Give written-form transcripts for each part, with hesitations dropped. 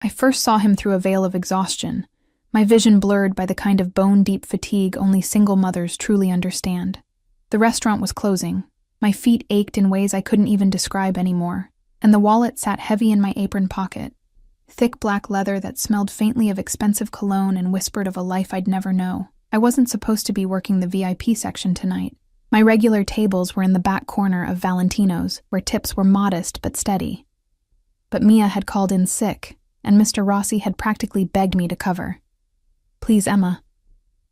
I first saw him through a veil of exhaustion, my vision blurred by the kind of bone-deep fatigue only single mothers truly understand. The restaurant was closing. My feet ached in ways I couldn't even describe anymore, and the wallet sat heavy in my apron pocket. Thick black leather that smelled faintly of expensive cologne and whispered of a life I'd never know. I wasn't supposed to be working the VIP section tonight. My regular tables were in the back corner of Valentino's, where tips were modest but steady. But Mia had called in sick, and Mr. Rossi had practically begged me to cover. "Please, Emma,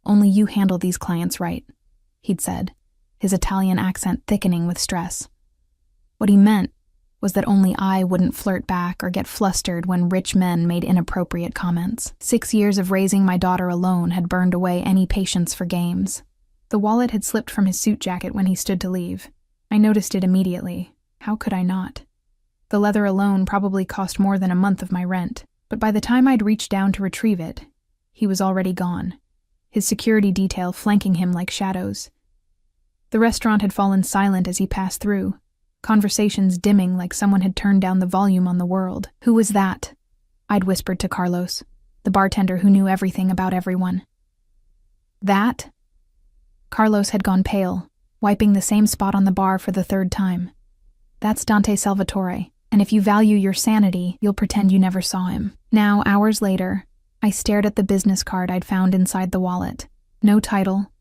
only you handle these clients right," he'd said, his Italian accent thickening with stress. What he meant was that only I wouldn't flirt back or get flustered when rich men made inappropriate comments. 6 years of raising my daughter alone had burned away any patience for games. The wallet had slipped from his suit jacket when he stood to leave. I noticed it immediately. How could I not? The leather alone probably cost more than a month of my rent, but by the time I'd reached down to retrieve it, he was already gone, his security detail flanking him like shadows. The restaurant had fallen silent as he passed through, conversations dimming like someone had turned down the volume on the world. "Who was that?" I'd whispered to Carlos, the bartender who knew everything about everyone. "That?" Carlos had gone pale, wiping the same spot on the bar for the third time. "That's Dante Salvatore, and if you value your sanity, you'll pretend you never saw him." Now, hours later, I stared at the business card I'd found inside the wallet. No title,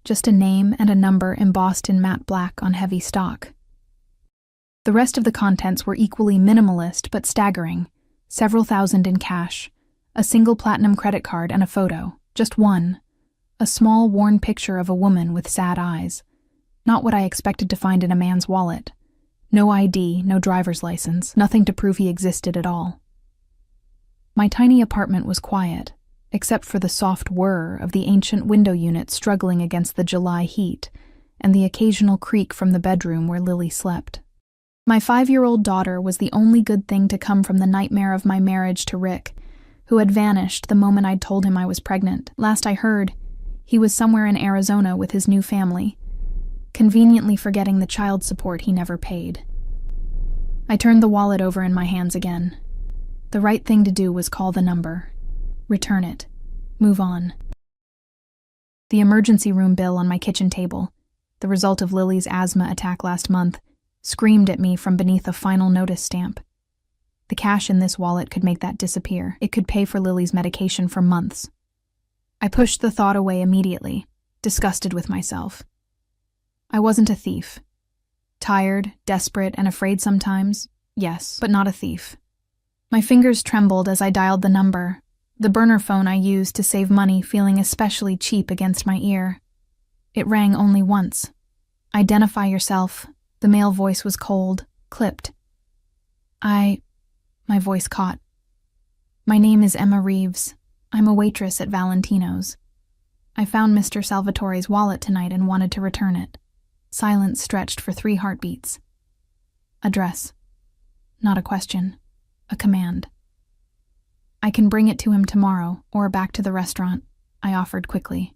just a name and a number embossed in matte black on heavy stock. The rest of the contents were equally minimalist but staggering. Several thousand in cash, a single platinum credit card and a photo. Just one. A small, worn picture of a woman with sad eyes. Not what I expected to find in a man's wallet. No ID, no driver's license, nothing to prove he existed at all. My tiny apartment was quiet, except for the soft whir of the ancient window unit struggling against the July heat and the occasional creak from the bedroom where Lily slept. My 5-year-old daughter was the only good thing to come from the nightmare of my marriage to Rick, who had vanished the moment I'd told him I was pregnant. Last I heard, he was somewhere in Arizona with his new family, conveniently forgetting the child support he never paid. I turned the wallet over in my hands again. The right thing to do was call the number, return it, move on. The emergency room bill on my kitchen table, the result of Lily's asthma attack last month, screamed at me from beneath a final notice stamp. The cash in this wallet could make that disappear. It could pay for Lily's medication for months. I pushed the thought away immediately, disgusted with myself. I wasn't a thief. Tired, desperate, and afraid sometimes, yes, but not a thief. My fingers trembled as I dialed the number, the burner phone I used to save money feeling especially cheap against my ear. It rang only once. "Identify yourself." The male voice was cold, clipped. My voice caught. "My name is Emma Reeves. I'm a waitress at Valentino's. I found Mr. Salvatore's wallet tonight and wanted to return it." Silence stretched for 3 heartbeats. Address. Not a question. A command. "I can bring it to him tomorrow, or back to the restaurant," I offered quickly.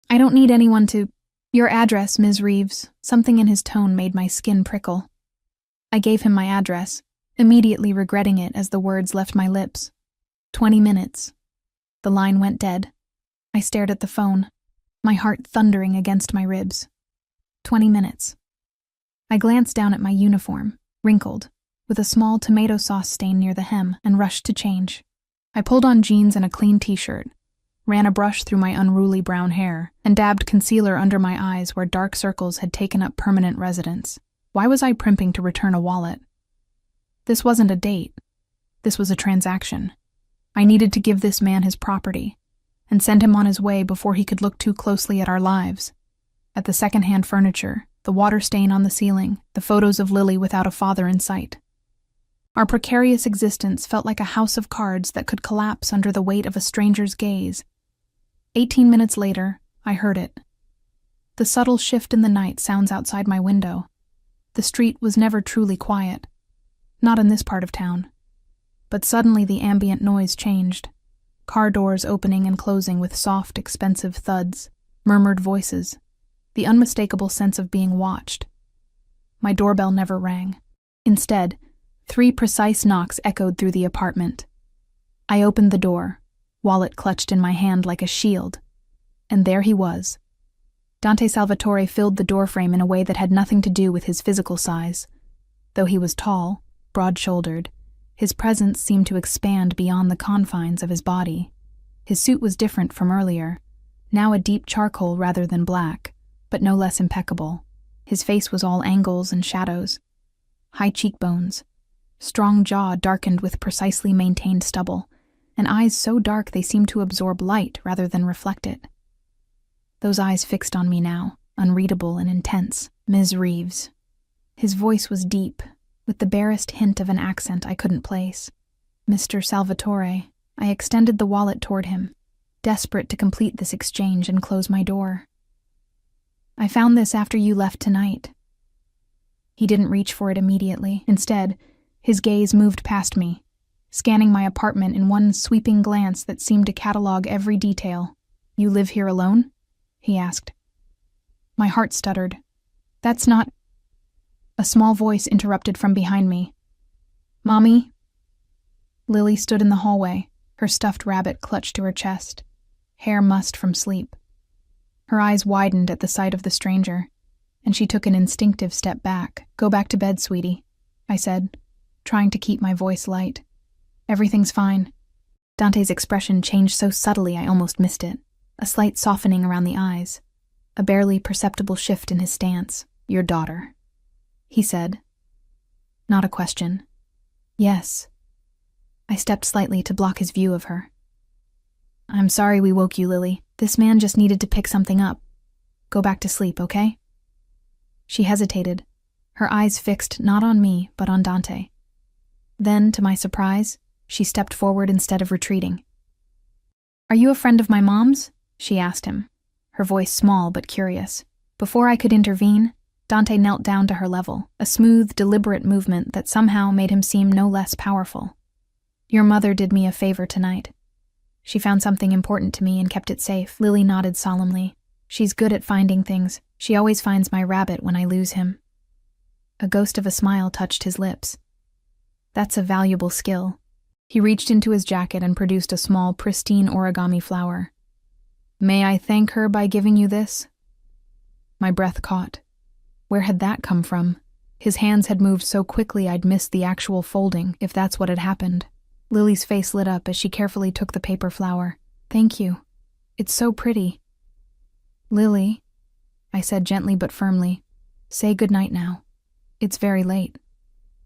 "I don't need anyone to—" "Your address, Ms. Reeves." Something in his tone made my skin prickle. I gave him my address, immediately regretting it as the words left my lips. 20 minutes. The line went dead. I stared at the phone, my heart thundering against my ribs. 20 minutes. I glanced down at my uniform, wrinkled, with a small tomato sauce stain near the hem, and rushed to change. I pulled on jeans and a clean t-shirt, ran a brush through my unruly brown hair, and dabbed concealer under my eyes where dark circles had taken up permanent residence. Why was I primping to return a wallet? This wasn't a date. This was a transaction. I needed to give this man his property, and send him on his way before he could look too closely at our lives. At the second-hand furniture, the water stain on the ceiling, the photos of Lily without a father in sight. Our precarious existence felt like a house of cards that could collapse under the weight of a stranger's gaze. 18 minutes later, I heard it. The subtle shift in the night sounds outside my window. The street was never truly quiet. Not in this part of town. But suddenly the ambient noise changed. Car doors opening and closing with soft, expensive thuds, murmured voices, the unmistakable sense of being watched. My doorbell never rang. Instead, 3 precise knocks echoed through the apartment. I opened the door, wallet clutched in my hand like a shield, and there he was. Dante Salvatore filled the doorframe in a way that had nothing to do with his physical size. Though he was tall, broad-shouldered, his presence seemed to expand beyond the confines of his body. His suit was different from earlier, now a deep charcoal rather than black, but no less impeccable. His face was all angles and shadows. High cheekbones, strong jaw darkened with precisely maintained stubble, and eyes so dark they seemed to absorb light rather than reflect it. Those eyes fixed on me now, unreadable and intense. Ms. Reeves. His voice was deep, with the barest hint of an accent I couldn't place. Mr. Salvatore. I extended the wallet toward him, desperate to complete this exchange and close my door. I found this after you left tonight. He didn't reach for it immediately. Instead, his gaze moved past me, scanning my apartment in one sweeping glance that seemed to catalog every detail. You live here alone? He asked. My heart stuttered. That's not... A small voice interrupted from behind me. Mommy? Lily stood in the hallway, her stuffed rabbit clutched to her chest, hair mussed from sleep. Her eyes widened at the sight of the stranger, and she took an instinctive step back. Go back to bed, sweetie, I said, trying to keep my voice light. Everything's fine. Dante's expression changed so subtly I almost missed it. A slight softening around the eyes, a barely perceptible shift in his stance. Your daughter, he said. Not a question. Yes. I stepped slightly to block his view of her. I'm sorry we woke you, Lily. This man just needed to pick something up. Go back to sleep, okay? She hesitated, her eyes fixed not on me, but on Dante. Then, to my surprise, she stepped forward instead of retreating. Are you a friend of my mom's? She asked him, her voice small but curious. Before I could intervene, Dante knelt down to her level, a smooth, deliberate movement that somehow made him seem no less powerful. Your mother did me a favor tonight. She found something important to me and kept it safe. Lily nodded solemnly. She's good at finding things. She always finds my rabbit when I lose him. A ghost of a smile touched his lips. That's a valuable skill. He reached into his jacket and produced a small, pristine origami flower. May I thank her by giving you this? My breath caught. Where had that come from? His hands had moved so quickly I'd missed the actual folding, if that's what had happened. Lily's face lit up as she carefully took the paper flower. Thank you. It's so pretty. Lily, I said gently but firmly, say good night now. It's very late.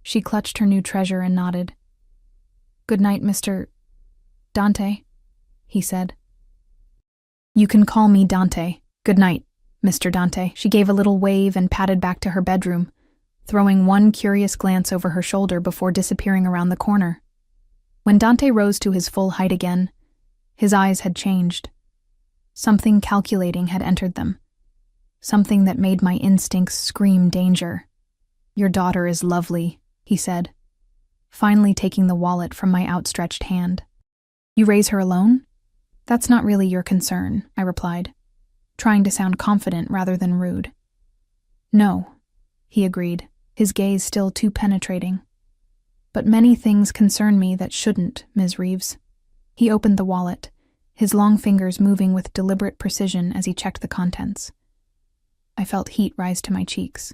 She clutched her new treasure and nodded. Good night, Mr. Dante, he said. You can call me Dante. Good night, Mr. Dante. She gave a little wave and padded back to her bedroom, throwing one curious glance over her shoulder before disappearing around the corner. When Dante rose to his full height again, his eyes had changed. Something calculating had entered them. Something that made my instincts scream danger. Your daughter is lovely, he said, finally taking the wallet from my outstretched hand. You raise her alone? That's not really your concern, I replied, trying to sound confident rather than rude. No, he agreed, his gaze still too penetrating. But many things concern me that shouldn't, Ms. Reeves. He opened the wallet, his long fingers moving with deliberate precision as he checked the contents. I felt heat rise to my cheeks.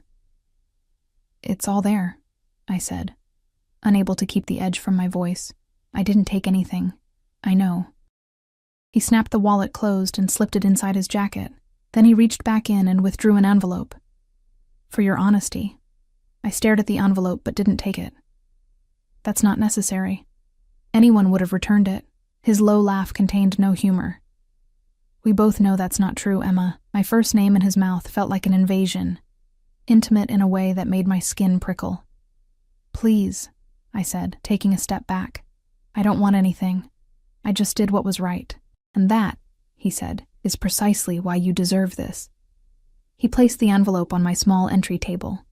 It's all there, I said, unable to keep the edge from my voice. I didn't take anything. I know. He snapped the wallet closed and slipped it inside his jacket. Then he reached back in and withdrew an envelope. For your honesty. I stared at the envelope but didn't take it. That's not necessary. Anyone would have returned it. His low laugh contained no humor. We both know that's not true, Emma. My first name in his mouth felt like an invasion, intimate in a way that made my skin prickle. Please, I said, taking a step back. I don't want anything. I just did what was right. And that, he said, is precisely why you deserve this. He placed the envelope on my small entry table.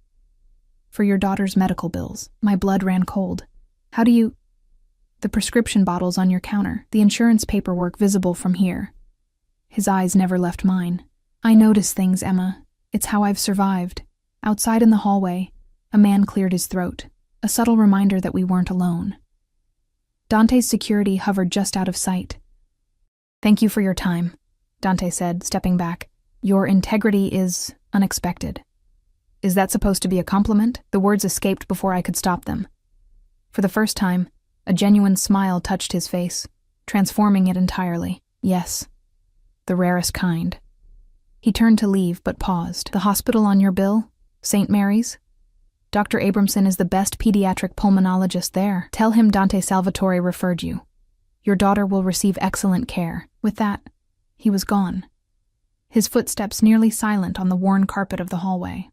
For your daughter's medical bills. My blood ran cold. How do you... The prescription bottles on your counter, the insurance paperwork visible from here. His eyes never left mine. I notice things, Emma. It's how I've survived. Outside in the hallway, a man cleared his throat, a subtle reminder that we weren't alone. Dante's security hovered just out of sight. "Thank you for your time," Dante said, stepping back. "Your integrity is unexpected." Is that supposed to be a compliment? The words escaped before I could stop them. For the first time, a genuine smile touched his face, transforming it entirely. "Yes, the rarest kind." He turned to leave, but paused. "The hospital on your bill? St. Mary's? Dr. Abramson is the best pediatric pulmonologist there. Tell him Dante Salvatore referred you. Your daughter will receive excellent care." With that, he was gone, his footsteps nearly silent on the worn carpet of the hallway.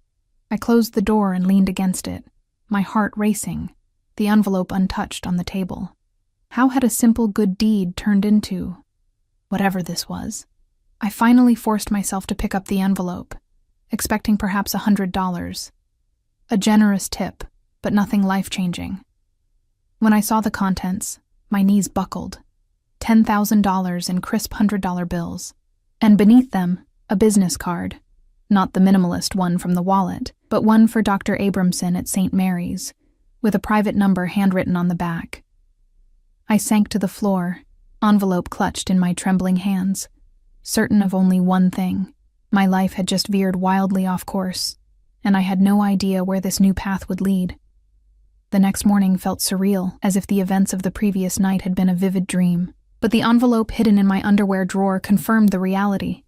I closed the door and leaned against it, my heart racing, the envelope untouched on the table. How had a simple good deed turned into whatever this was? I finally forced myself to pick up the envelope, expecting perhaps $100. A generous tip, but nothing life-changing. When I saw the contents, my knees buckled. $10,000 in crisp $100 bills. And beneath them, a business card. Not the minimalist one from the wallet, but one for Dr. Abramson at St. Mary's, with a private number handwritten on the back. I sank to the floor, envelope clutched in my trembling hands, certain of only one thing. My life had just veered wildly off course, and I had no idea where this new path would lead. The next morning felt surreal, as if the events of the previous night had been a vivid dream. But the envelope hidden in my underwear drawer confirmed the reality.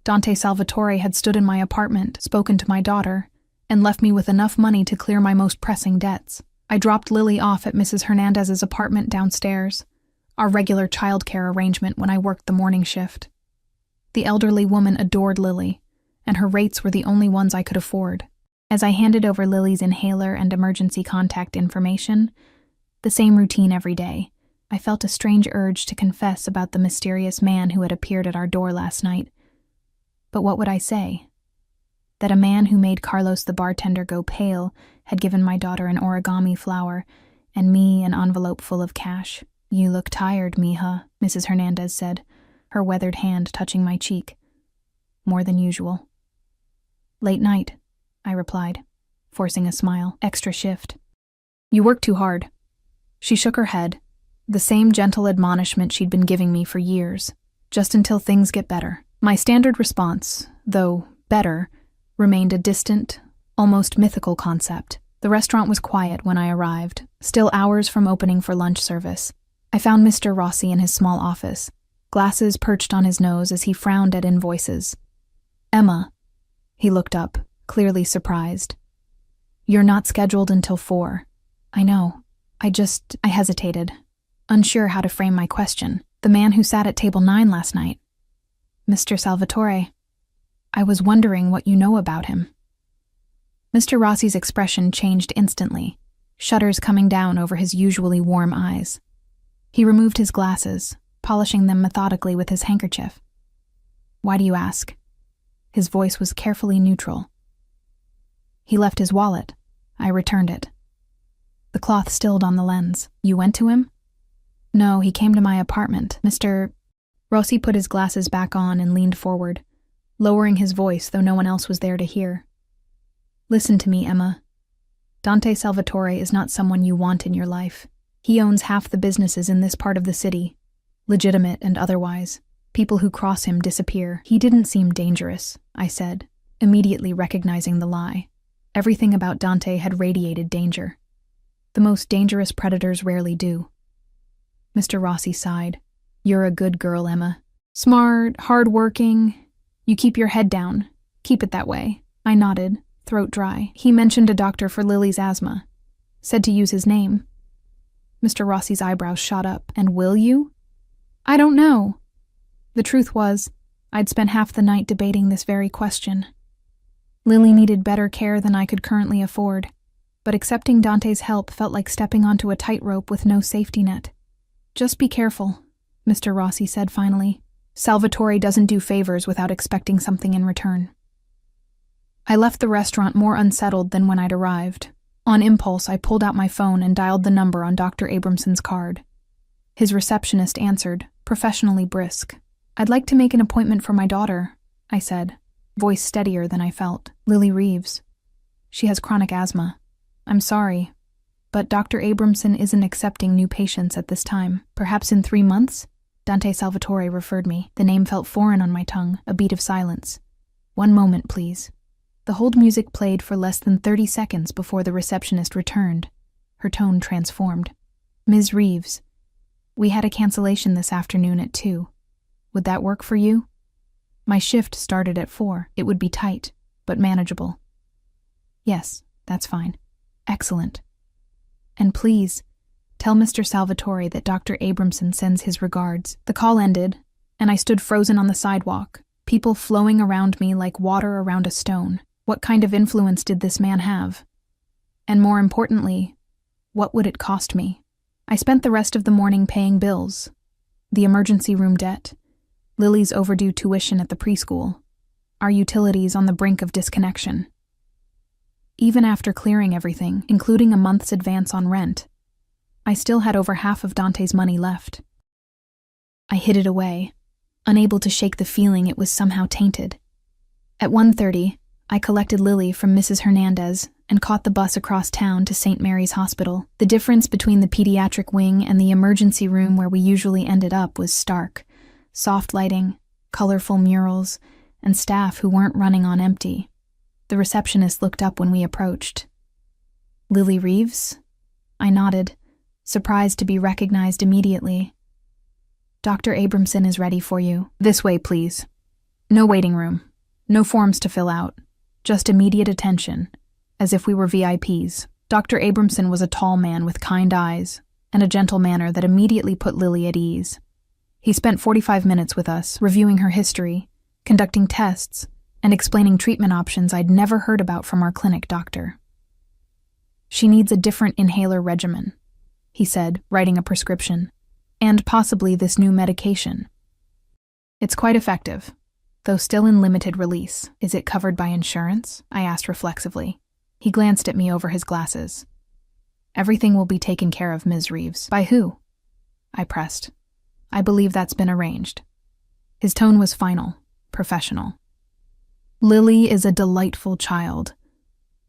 Dante Salvatore had stood in my apartment, spoken to my daughter, and left me with enough money to clear my most pressing debts. I dropped Lily off at Mrs. Hernandez's apartment downstairs, our regular childcare arrangement when I worked the morning shift. The elderly woman adored Lily, and her rates were the only ones I could afford. As I handed over Lily's inhaler and emergency contact information, the same routine every day, I felt a strange urge to confess about the mysterious man who had appeared at our door last night. But what would I say? That a man who made Carlos the bartender go pale had given my daughter an origami flower, and me an envelope full of cash. "You look tired, mija," Mrs. Hernandez said, her weathered hand touching my cheek. "More than usual." "Late night," I replied, forcing a smile. "Extra shift." "You work too hard." She shook her head, the same gentle admonishment she'd been giving me for years, just until things get better. My standard response, though better, remained a distant, almost mythical concept. The restaurant was quiet when I arrived, still hours from opening for lunch service. I found Mr. Rossi in his small office, glasses perched on his nose as he frowned at invoices. "Emma," he looked up, clearly surprised. "You're not scheduled until 4. "I know. I hesitated, unsure how to frame my question. "The man who sat at table 9 last night. Mr. Salvatore. I was wondering what you know about him." Mr. Rossi's expression changed instantly, shudders coming down over his usually warm eyes. He removed his glasses, polishing them methodically with his handkerchief. "Why do you ask?" His voice was carefully neutral. "He left his wallet. I returned it." The cloth stilled on the lens. "You went to him?" "No, he came to my apartment. Mr. Rossi put his glasses back on and leaned forward, lowering his voice though no one else was there to hear. "Listen to me, Emma. Dante Salvatore is not someone you want in your life. He owns half the businesses in this part of the city, legitimate and otherwise. People who cross him disappear." "He didn't seem dangerous," I said, immediately recognizing the lie. Everything about Dante had radiated danger. The most dangerous predators rarely do. Mr. Rossi sighed. "You're a good girl, Emma. Smart, hard-working. You keep your head down. Keep it that way." I nodded, throat dry. "He mentioned a doctor for Lily's asthma. Said to use his name." Mr. Rossi's eyebrows shot up. "And will you?" "I don't know." The truth was, I'd spent half the night debating this very question. Lily needed better care than I could currently afford, but accepting Dante's help felt like stepping onto a tightrope with no safety net. "Just be careful," Mr. Rossi said finally. "Salvatore doesn't do favors without expecting something in return." I left the restaurant more unsettled than when I'd arrived. On impulse, I pulled out my phone and dialed the number on Dr. Abramson's card. His receptionist answered, professionally brisk. "I'd like to make an appointment for my daughter," I said, voice steadier than I felt. "Lily Reeves. She has chronic asthma." "I'm sorry." But Dr. Abramson isn't accepting new patients at this time. Perhaps in 3 months? Dante Salvatore referred me. The name felt foreign on my tongue, a beat of silence. 1 moment, please. The hold music played for less than 30 seconds before the receptionist returned. Her tone transformed. Ms. Reeves, we had a cancellation this afternoon at 2. Would that work for you? My shift started at 4. It would be tight, but manageable. Yes, that's fine. Excellent. And please, tell Mr. Salvatore that Dr. Abramson sends his regards. The call ended, and I stood frozen on the sidewalk, people flowing around me like water around a stone. What kind of influence did this man have? And more importantly, what would it cost me? I spent the rest of the morning paying bills. The emergency room debt, Lily's overdue tuition at the preschool, our utilities on the brink of disconnection. Even after clearing everything, including a month's advance on rent, I still had over half of Dante's money left. I hid it away, unable to shake the feeling it was somehow tainted. At 1:30, I collected Lily from Mrs. Hernandez and caught the bus across town to St. Mary's Hospital. The difference between the pediatric wing and the emergency room where we usually ended up was stark. Soft lighting, colorful murals, and staff who weren't running on empty. The receptionist looked up when we approached. Lily Reeves? I nodded, surprised to be recognized immediately. Dr. Abramson is ready for you. This way, please. No waiting room. No forms to fill out. Just immediate attention, as if we were VIPs. Dr. Abramson was a tall man with kind eyes and a gentle manner that immediately put Lily at ease. He spent 45 minutes with us, reviewing her history, conducting tests, and explaining treatment options I'd never heard about from our clinic doctor. She needs a different inhaler regimen, he said, writing a prescription, and possibly this new medication. It's quite effective, though still in limited release. Is it covered by insurance? I asked reflexively. He glanced at me over his glasses. Everything will be taken care of, Ms. Reeves. By who? I pressed. I believe that's been arranged. His tone was final, professional. Lily is a delightful child.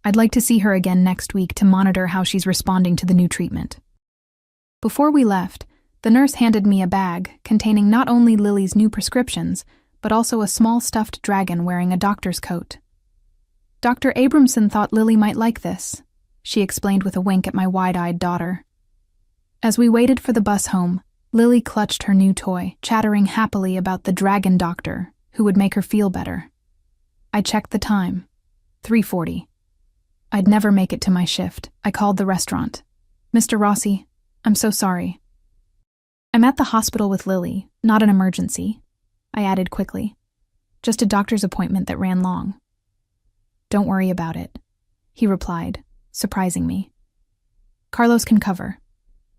I'd like to see her again next week to monitor how she's responding to the new treatment. Before we left, the nurse handed me a bag containing not only Lily's new prescriptions, but also a small stuffed dragon wearing a doctor's coat. Dr. Abramson thought Lily might like this, she explained with a wink at my wide-eyed daughter. As we waited for the bus home, Lily clutched her new toy, chattering happily about the dragon doctor, who would make her feel better. I checked the time. 3:40. I'd never make it to my shift. I called the restaurant. Mr. Rossi, I'm so sorry. I'm at the hospital with Lily, not an emergency, I added quickly. Just a doctor's appointment that ran long. Don't worry about it, he replied, surprising me. Carlos can cover.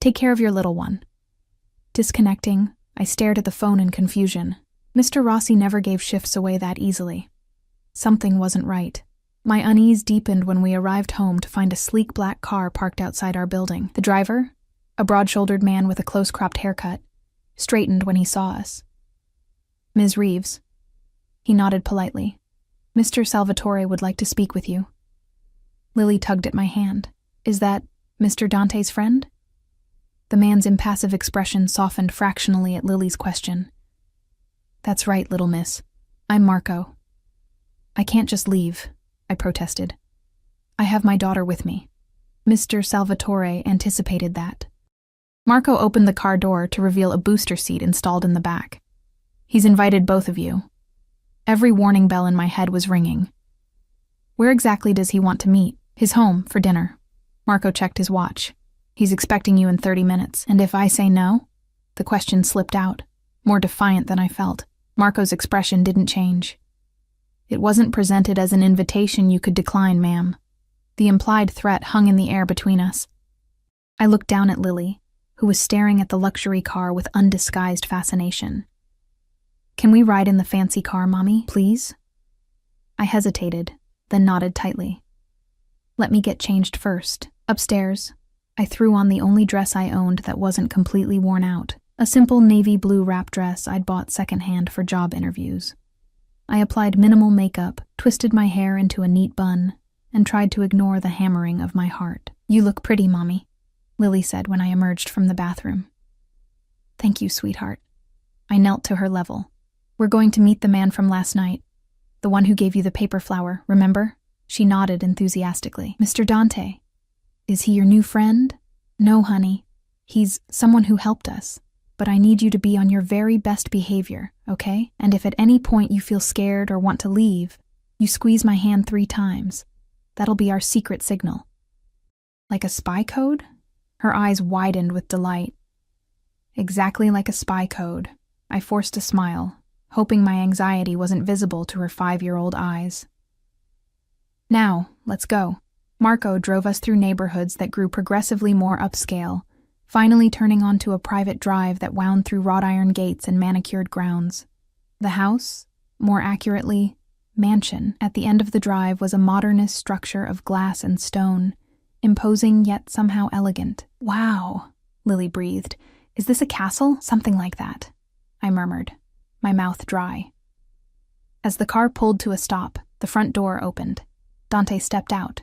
Take care of your little one. Disconnecting, I stared at the phone in confusion. Mr. Rossi never gave shifts away that easily. Something wasn't right. My unease deepened when we arrived home to find a sleek black car parked outside our building. The driver, a broad-shouldered man with a close-cropped haircut, straightened when he saw us. Ms. Reeves. He nodded politely. Mr. Salvatore would like to speak with you. Lily tugged at my hand. Is that Mr. Dante's friend? The man's impassive expression softened fractionally at Lily's question. That's right, little miss. I'm Marco. I can't just leave, I protested. I have my daughter with me. Mr. Salvatore anticipated that. Marco opened the car door to reveal a booster seat installed in the back. He's invited both of you. Every warning bell in my head was ringing. Where exactly does he want to meet? His home, for dinner. Marco checked his watch. He's expecting you in 30 minutes, and if I say no? The question slipped out, more defiant than I felt. Marco's expression didn't change. It wasn't presented as an invitation you could decline, ma'am. The implied threat hung in the air between us. I looked down at Lily, who was staring at the luxury car with undisguised fascination. Can we ride in the fancy car, Mommy, please? I hesitated, then nodded tightly. Let me get changed first. Upstairs, I threw on the only dress I owned that wasn't completely worn out, a simple navy blue wrap dress I'd bought secondhand for job interviews. I applied minimal makeup, twisted my hair into a neat bun, and tried to ignore the hammering of my heart. You look pretty, Mommy. Lily said when I emerged from the bathroom. Thank you, sweetheart. I knelt to her level. We're going to meet the man from last night. The one who gave you the paper flower, remember? She nodded enthusiastically. Mr. Dante. Is he your new friend? No, honey. He's someone who helped us. But I need you to be on your very best behavior, okay? And if at any point you feel scared or want to leave, you squeeze my hand 3 times. That'll be our secret signal. Like a spy code? Her eyes widened with delight. Exactly like a spy code. I forced a smile, hoping my anxiety wasn't visible to her 5-year-old eyes. Now, let's go. Marco drove us through neighborhoods that grew progressively more upscale, finally turning onto a private drive that wound through wrought iron gates and manicured grounds. The house, more accurately, mansion, at the end of the drive was a modernist structure of glass and stone, imposing yet somehow elegant. Wow, Lily breathed. Is this a castle? Something like that, I murmured, my mouth dry. As the car pulled to a stop, the front door opened. Dante stepped out,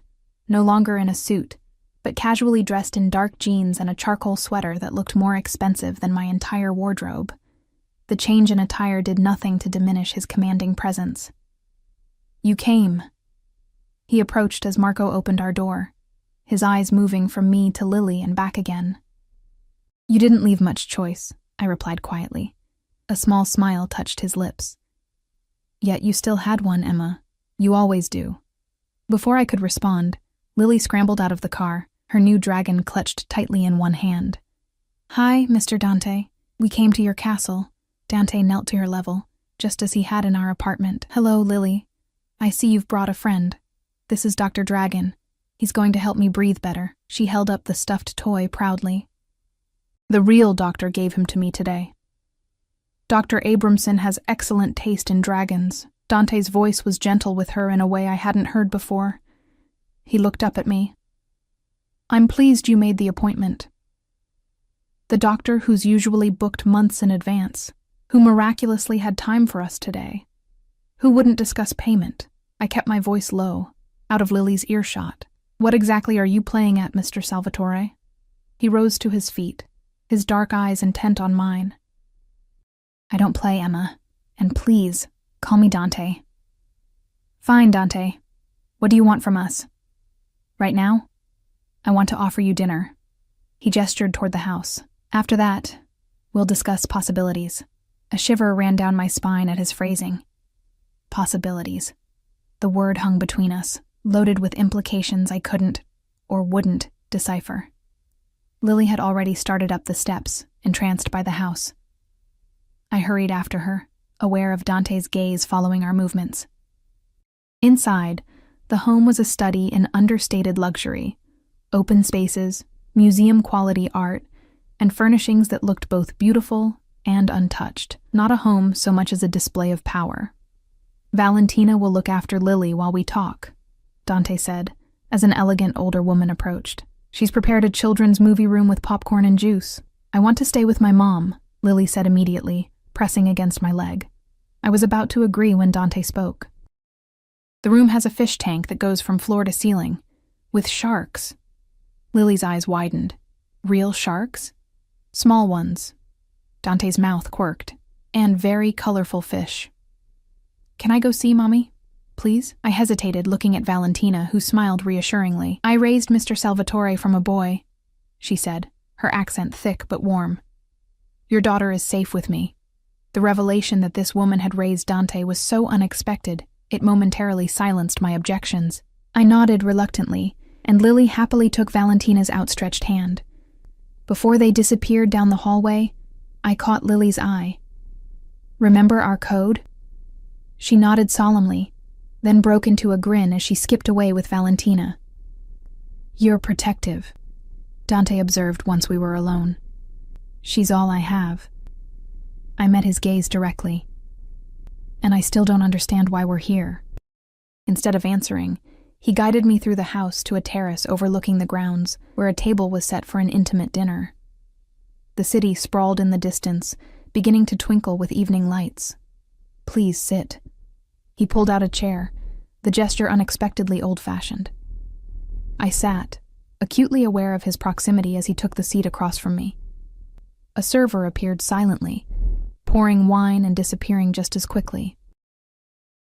no longer in a suit, but casually dressed in dark jeans and a charcoal sweater that looked more expensive than my entire wardrobe. The change in attire did nothing to diminish his commanding presence. You came. He approached as Marco opened our door, his eyes moving from me to Lily and back again. You didn't leave much choice, I replied quietly. A small smile touched his lips. Yet you still had one, Emma. You always do. Before I could respond, Lily scrambled out of the car, her new dragon clutched tightly in one hand. Hi, Mr. Dante. We came to your castle. Dante knelt to her level, just as he had in our apartment. Hello, Lily. I see you've brought a friend. This is Dr. Dragon. He's going to help me breathe better. She held up the stuffed toy proudly. The real doctor gave him to me today. Dr. Abramson has excellent taste in dragons. Dante's voice was gentle with her in a way I hadn't heard before. He looked up at me. I'm pleased you made the appointment. The doctor who's usually booked months in advance, who miraculously had time for us today, who wouldn't discuss payment. I kept my voice low, out of Lily's earshot. What exactly are you playing at, Mr. Salvatore? He rose to his feet, his dark eyes intent on mine. I don't play, Emma, and please, call me Dante. Fine, Dante. What do you want from us? Right now, I want to offer you dinner. He gestured toward the house. After that, we'll discuss possibilities. A shiver ran down my spine at his phrasing. Possibilities. The word hung between us, loaded with implications I couldn't, or wouldn't, decipher. Lily had already started up the steps, entranced by the house. I hurried after her, aware of Dante's gaze following our movements. Inside, the home was a study in understated luxury, open spaces, museum-quality art, and furnishings that looked both beautiful and untouched. Not a home so much as a display of power. Valentina will look after Lily while we talk, Dante said, as an elegant older woman approached. She's prepared a children's movie room with popcorn and juice. I want to stay with my mom, Lily said immediately, pressing against my leg. I was about to agree when Dante spoke. The room has a fish tank that goes from floor to ceiling, with sharks. Lily's eyes widened. Real sharks? Small ones. Dante's mouth quirked. And very colorful fish. Can I go see Mommy? Please? I hesitated, looking at Valentina, who smiled reassuringly. I raised Mr. Salvatore from a boy, she said, her accent thick but warm. Your daughter is safe with me. The revelation that this woman had raised Dante was so unexpected, it momentarily silenced my objections. I nodded reluctantly, and Lily happily took Valentina's outstretched hand. Before they disappeared down the hallway, I caught Lily's eye. Remember our code? She nodded solemnly, then broke into a grin as she skipped away with Valentina. You're protective, Dante observed once we were alone. She's all I have. I met his gaze directly. And I still don't understand why we're here. Instead of answering, he guided me through the house to a terrace overlooking the grounds, where a table was set for an intimate dinner. The city sprawled in the distance, beginning to twinkle with evening lights. Please sit. He pulled out a chair, the gesture unexpectedly old-fashioned. I sat, acutely aware of his proximity as he took the seat across from me. A server appeared silently, pouring wine and disappearing just as quickly.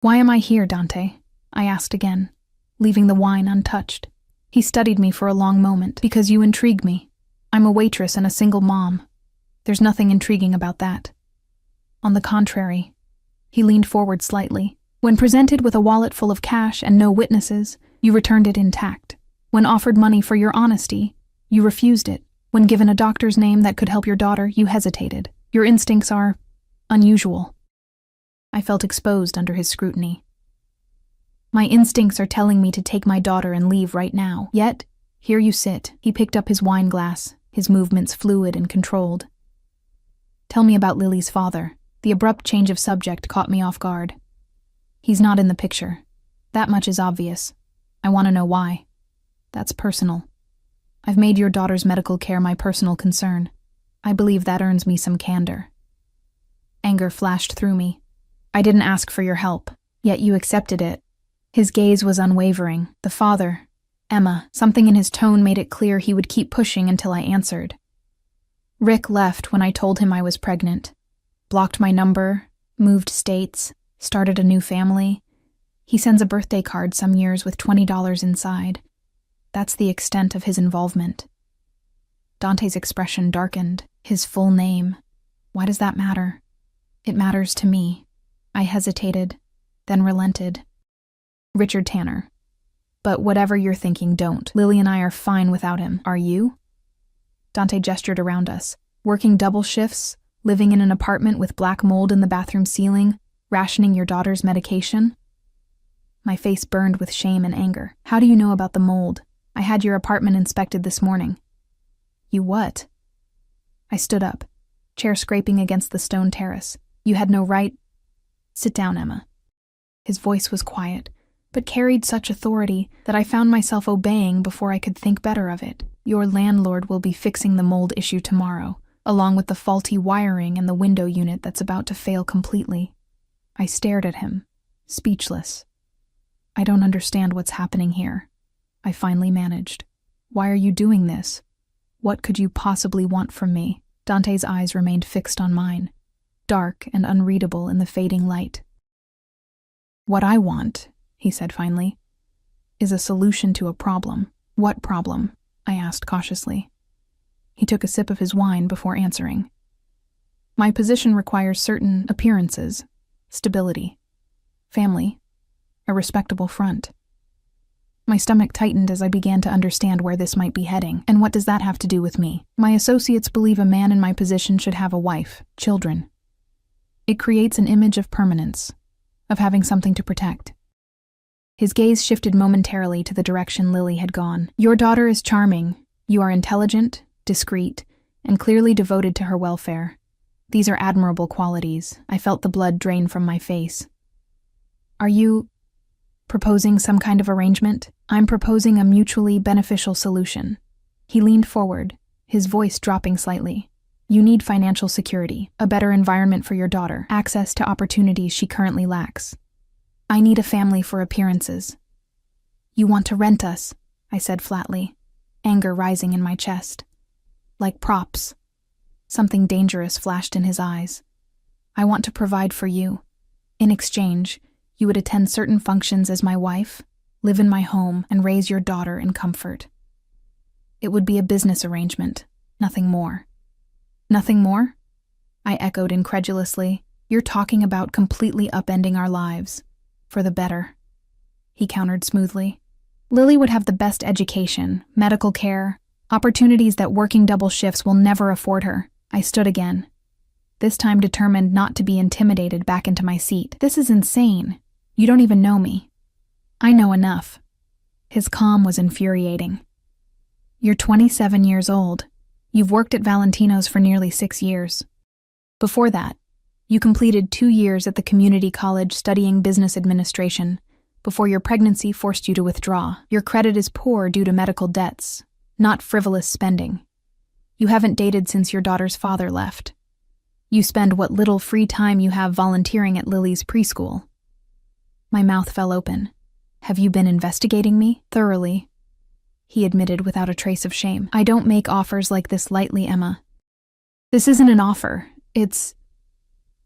"Why am I here, Dante?" I asked again, leaving the wine untouched. He studied me for a long moment. "Because you intrigue me. I'm a waitress and a single mom. There's nothing intriguing about that." "On the contrary." He leaned forward slightly. "When presented with a wallet full of cash and no witnesses, you returned it intact. When offered money for your honesty, you refused it. When given a doctor's name that could help your daughter, you hesitated. Your instincts are unusual." I felt exposed under his scrutiny. "My instincts are telling me to take my daughter and leave right now. Yet, here you sit." He picked up his wine glass, his movements fluid and controlled. "Tell me about Lily's father." The abrupt change of subject caught me off guard. "He's not in the picture. That much is obvious. I want to know why." "That's personal. I've made your daughter's medical care my personal concern. I believe that earns me some candor." Anger flashed through me. "I didn't ask for your help, yet you accepted it." His gaze was unwavering. "The father, Emma." Something in his tone made it clear he would keep pushing until I answered. "Rick left when I told him I was pregnant. Blocked my number, moved states, started a new family. He sends a birthday card some years with $20 inside. That's the extent of his involvement." Dante's expression darkened. "His full name. Why does that matter?" "It matters to me." I hesitated, then relented. "Richard Tanner. But whatever you're thinking, don't. Lily and I are fine without him. Are you?" Dante gestured around us. "Working double shifts, living in an apartment with black mold in the bathroom ceiling, rationing your daughter's medication?" My face burned with shame and anger. "How do you know about the mold? I had your apartment inspected this morning." "You what?" I stood up, chair scraping against the stone terrace. "You had no right—" "Sit down, Emma." His voice was quiet, but carried such authority that I found myself obeying before I could think better of it. "Your landlord will be fixing the mold issue tomorrow, along with the faulty wiring and the window unit that's about to fail completely." I stared at him, speechless. "I don't understand what's happening here." I finally managed. "Why are you doing this? What could you possibly want from me?" Dante's eyes remained fixed on mine, dark and unreadable in the fading light. "What I want," he said finally, "is a solution to a problem." "What problem?" I asked cautiously. He took a sip of his wine before answering. "My position requires certain appearances, stability, family, a respectable front." My stomach tightened as I began to understand where this might be heading. "And what does that have to do with me?" "My associates believe a man in my position should have a wife, children. It creates an image of permanence, of having something to protect." His gaze shifted momentarily to the direction Lily had gone. "Your daughter is charming. You are intelligent, discreet, and clearly devoted to her welfare. These are admirable qualities." I felt the blood drain from my face. "Are you proposing some kind of arrangement?" "I'm proposing a mutually beneficial solution." He leaned forward, his voice dropping slightly. "You need financial security, a better environment for your daughter, access to opportunities she currently lacks. I need a family for appearances." "You want to rent us," I said flatly, anger rising in my chest. "Like props." Something dangerous flashed in his eyes. "I want to provide for you. In exchange, you would attend certain functions as my wife, live in my home, and raise your daughter in comfort. It would be a business arrangement, nothing more." "Nothing more?" I echoed incredulously. "You're talking about completely upending our lives. For the better." He countered smoothly. "Lily would have the best education, medical care, opportunities that working double shifts will never afford her." I stood again, this time determined not to be intimidated back into my seat. "This is insane. You don't even know me." "I know enough." His calm was infuriating. "You're 27 years old. You've worked at Valentino's for nearly 6 years. Before that, you completed 2 years at the community college studying business administration, before your pregnancy forced you to withdraw. Your credit is poor due to medical debts, not frivolous spending. You haven't dated since your daughter's father left. You spend what little free time you have volunteering at Lily's preschool." My mouth fell open. "Have you been investigating me?" "Thoroughly." he admitted without a trace of shame. I don't make offers like this lightly, Emma. This isn't an offer.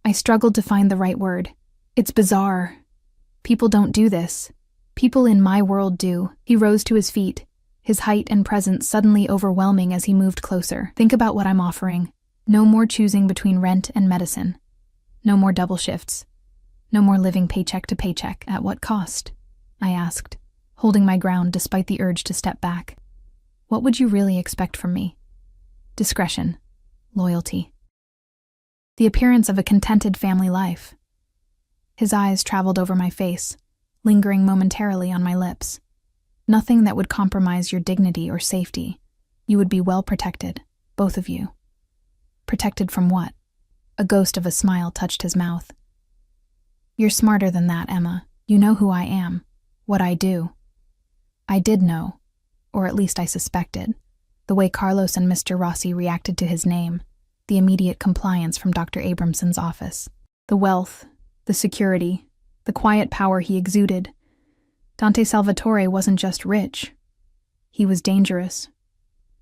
I struggled to find the right word. It's bizarre. People don't do this. People in my world do. He rose to his feet, his height and presence suddenly overwhelming as he moved closer. Think about what I'm offering. No more choosing between rent and medicine. No more double shifts. No more living paycheck to paycheck. At what cost? I asked, holding my ground despite the urge to step back. What would you really expect from me? Discretion. Loyalty. The appearance of a contented family life. His eyes traveled over my face, lingering momentarily on my lips. Nothing that would compromise your dignity or safety. You would be well protected, both of you. Protected from what? A ghost of a smile touched his mouth. You're smarter than that, Emma. You know who I am, what I do. I did know, or at least I suspected, the way Carlos and Mr. Rossi reacted to his name, the immediate compliance from Dr. Abramson's office, the wealth, the security, the quiet power he exuded. Dante Salvatore wasn't just rich. He was dangerous.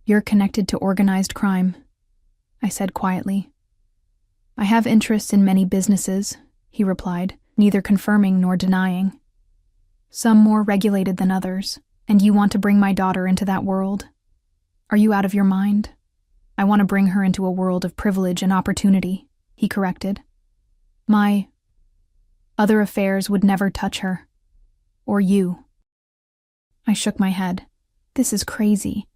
You're connected to organized crime, I said quietly. I have interests in many businesses, he replied, neither confirming nor denying. Some more regulated than others, and you want to bring my daughter into that world? Are you out of your mind? I want to bring her into a world of privilege and opportunity, he corrected. My other affairs would never touch her. Or you. I shook my head. This is crazy.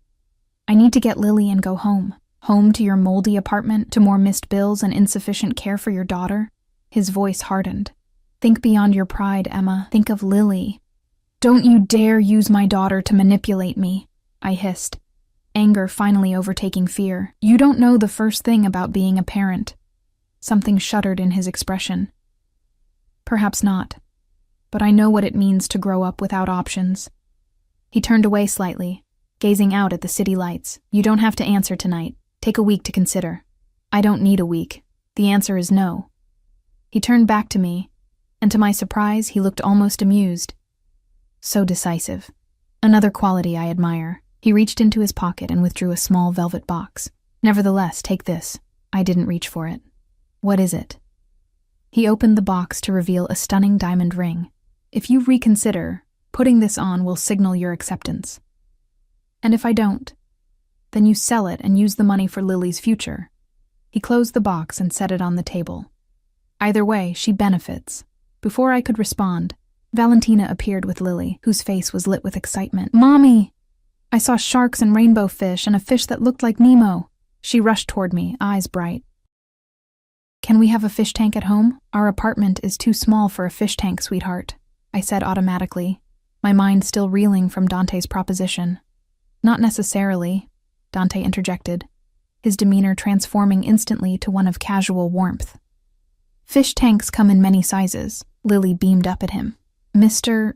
I need to get Lily and go home. Home to your moldy apartment, to more missed bills and insufficient care for your daughter. His voice hardened. Think beyond your pride, Emma. Think of Lily. Don't you dare use my daughter to manipulate me, I hissed, anger finally overtaking fear. You don't know the first thing about being a parent. Something shuddered in his expression. Perhaps not, but I know what it means to grow up without options. He turned away slightly, gazing out at the city lights. You don't have to answer tonight. Take a week to consider. I don't need a week. The answer is no. He turned back to me, and to my surprise, he looked almost amused. So decisive. Another quality I admire. He reached into his pocket and withdrew a small velvet box. Nevertheless, take this. I didn't reach for it. What is it? He opened the box to reveal a stunning diamond ring. If you reconsider, putting this on will signal your acceptance. And if I don't, then you sell it and use the money for Lily's future. He closed the box and set it on the table. Either way, she benefits. Before I could respond, Valentina appeared with Lily, whose face was lit with excitement. Mommy! I saw sharks and rainbow fish and a fish that looked like Nemo. She rushed toward me, eyes bright. Can we have a fish tank at home? Our apartment is too small for a fish tank, sweetheart, I said automatically, my mind still reeling from Dante's proposition. Not necessarily, Dante interjected, his demeanor transforming instantly to one of casual warmth. Fish tanks come in many sizes. Lily beamed up at him. Mr.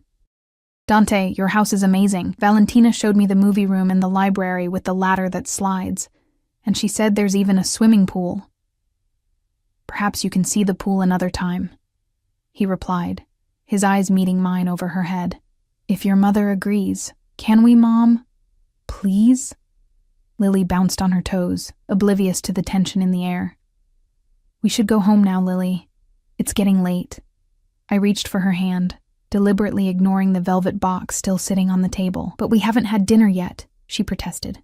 Dante, your house is amazing. Valentina showed me the movie room and the library with the ladder that slides, and she said there's even a swimming pool. Perhaps you can see the pool another time, he replied, his eyes meeting mine over her head. If your mother agrees. Can we, Mom? Please? Lily bounced on her toes, oblivious to the tension in the air. We should go home now, Lily. It's getting late. I reached for her hand, deliberately ignoring the velvet box still sitting on the table. But we haven't had dinner yet, she protested.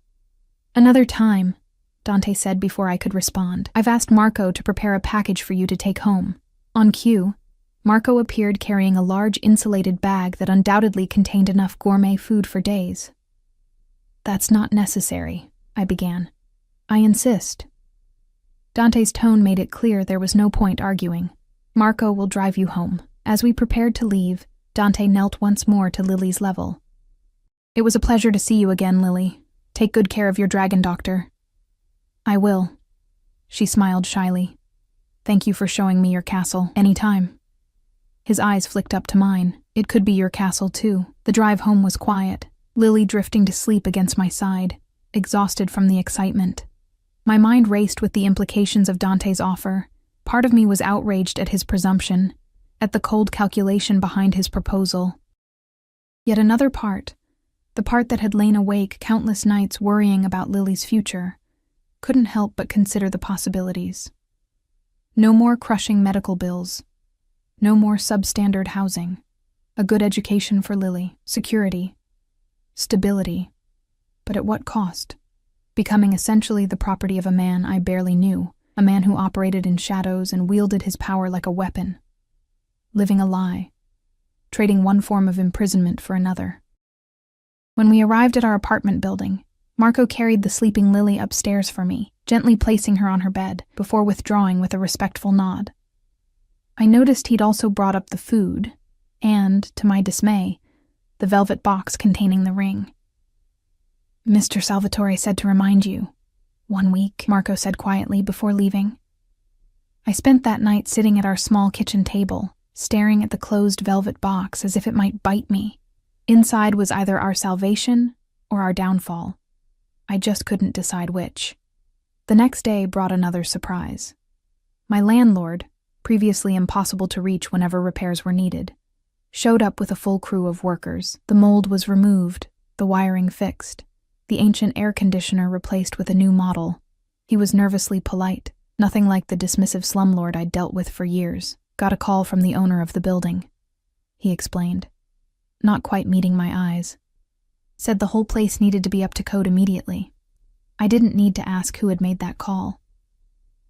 Another time, Dante said before I could respond. I've asked Marco to prepare a package for you to take home. On cue, Marco appeared carrying a large insulated bag that undoubtedly contained enough gourmet food for days. That's not necessary, I began. I insist. Dante's tone made it clear there was no point arguing. Marco will drive you home. As we prepared to leave, Dante knelt once more to Lily's level. It was a pleasure to see you again, Lily. Take good care of your dragon doctor. I will. She smiled shyly. Thank you for showing me your castle. Anytime. His eyes flicked up to mine. It could be your castle, too. The drive home was quiet, Lily drifting to sleep against my side, exhausted from the excitement. My mind raced with the implications of Dante's offer. Part of me was outraged at his presumption, at the cold calculation behind his proposal. Yet another part, The part that had lain awake countless nights worrying about Lily's future couldn't help but consider the possibilities. No more crushing medical bills. No more substandard housing. A good education for Lily, security, stability. But at what cost? Becoming essentially the property of a man I barely knew, a man who operated in shadows and wielded his power like a weapon. Living a lie. Trading one form of imprisonment for another. When we arrived at our apartment building, Marco carried the sleeping Lily upstairs for me, gently placing her on her bed, before withdrawing with a respectful nod. I noticed he'd also brought up the food, and, to my dismay, the velvet box containing the ring. "Mr. Salvatore said to remind you. 1 week," Marco said quietly before leaving. I spent that night sitting at our small kitchen table, staring at the closed velvet box as if it might bite me. Inside was either our salvation or our downfall. I just couldn't decide which. The next day brought another surprise. My landlord, previously impossible to reach whenever repairs were needed, showed up with a full crew of workers. The mold was removed, the wiring fixed, the ancient air conditioner replaced with a new model. He was nervously polite, nothing like the dismissive slumlord I'd dealt with for years. "Got a call from the owner of the building," he explained, not quite meeting my eyes. Said the whole place needed to be up to code immediately. I didn't need to ask who had made that call.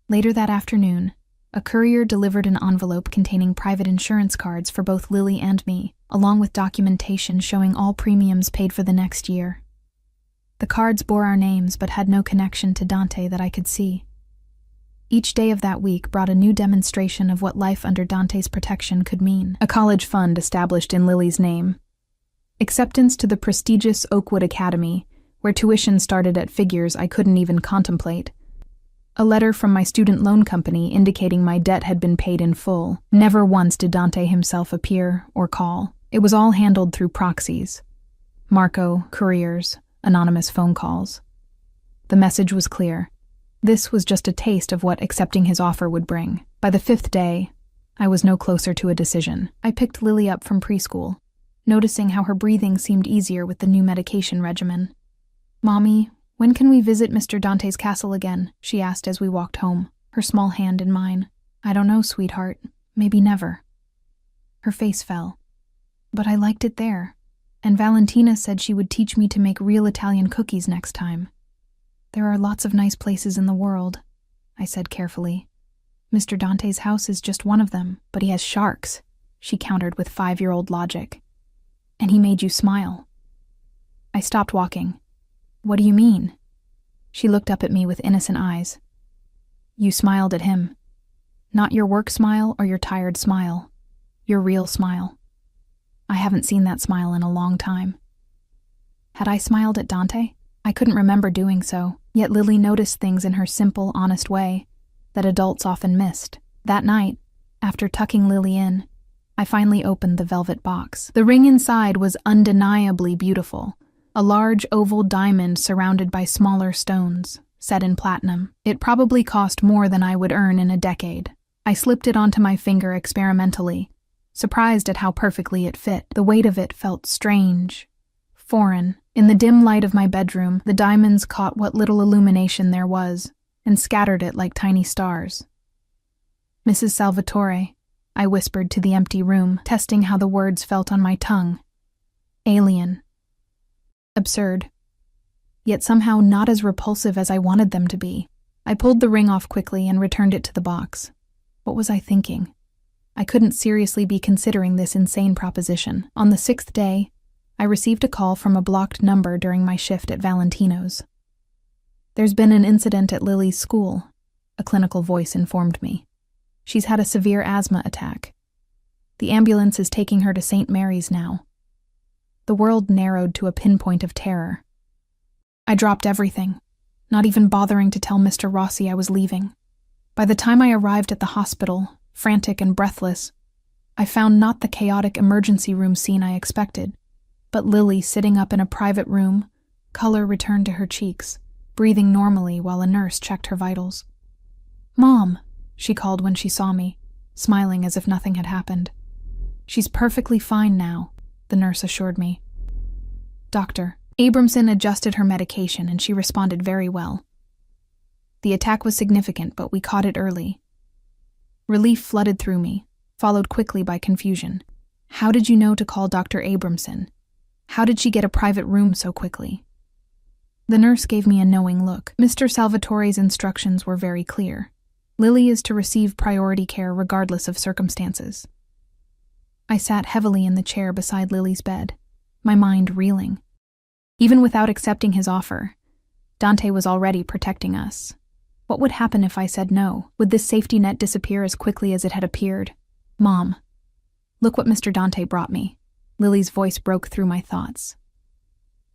Later that afternoon, a courier delivered an envelope containing private insurance cards for both Lily and me, along with documentation showing all premiums paid for the next year. The cards bore our names but had no connection to Dante that I could see. Each day of that week brought a new demonstration of what life under Dante's protection could mean. A college fund established in Lily's name. Acceptance to the prestigious Oakwood Academy, where tuition started at figures I couldn't even contemplate. A letter from my student loan company indicating my debt had been paid in full. Never once did Dante himself appear or call. It was all handled through proxies. Marco, couriers, anonymous phone calls. The message was clear. This was just a taste of what accepting his offer would bring. By the 5th day, I was no closer to a decision. I picked Lily up from preschool, noticing how her breathing seemed easier with the new medication regimen. "Mommy, when can we visit Mr. Dante's castle again?" she asked as we walked home, her small hand in mine. "I don't know, sweetheart. Maybe never." Her face fell. "But I liked it there, and Valentina said she would teach me to make real Italian cookies next time." "There are lots of nice places in the world," I said carefully. "Mr. Dante's house is just one of them, but he has sharks," she countered with 5-year-old logic. "And he made you smile." I stopped walking. "What do you mean?" She looked up at me with innocent eyes. "You smiled at him. Not your work smile or your tired smile. Your real smile. I haven't seen that smile in a long time." Had I smiled at Dante? I couldn't remember doing so, yet Lily noticed things in her simple, honest way that adults often missed. That night, after tucking Lily in, I finally opened the velvet box. The ring inside was undeniably beautiful, a large oval diamond surrounded by smaller stones, set in platinum. It probably cost more than I would earn in a decade. I slipped it onto my finger experimentally, surprised at how perfectly it fit. The weight of it felt strange, foreign. In the dim light of my bedroom, the diamonds caught what little illumination there was and scattered it like tiny stars. "Mrs. Salvatore," I whispered to the empty room, testing how the words felt on my tongue. "Alien." Absurd. Yet somehow not as repulsive as I wanted them to be. I pulled the ring off quickly and returned it to the box. What was I thinking? I couldn't seriously be considering this insane proposition. On the 6th day, I received a call from a blocked number during my shift at Valentino's. "There's been an incident at Lily's school," a clinical voice informed me. "She's had a severe asthma attack. The ambulance is taking her to St. Mary's now." The world narrowed to a pinpoint of terror. I dropped everything, not even bothering to tell Mr. Rossi I was leaving. By the time I arrived at the hospital, frantic and breathless, I found not the chaotic emergency room scene I expected, but Lily sitting up in a private room, color returned to her cheeks, breathing normally while a nurse checked her vitals. "Mom," she called when she saw me, smiling as if nothing had happened. "She's perfectly fine now," the nurse assured me. Dr. Abramson adjusted her medication and she responded very well. The attack was significant, but we caught it early. Relief flooded through me, followed quickly by confusion. How did you know to call Dr. Abramson? How did she get a private room so quickly? The nurse gave me a knowing look. Mr. Salvatore's instructions were very clear. Lily is to receive priority care regardless of circumstances. I sat heavily in the chair beside Lily's bed, my mind reeling. Even without accepting his offer, Dante was already protecting us. What would happen if I said no? Would this safety net disappear as quickly as it had appeared? Mom, look what Mr. Dante brought me. Lily's voice broke through my thoughts.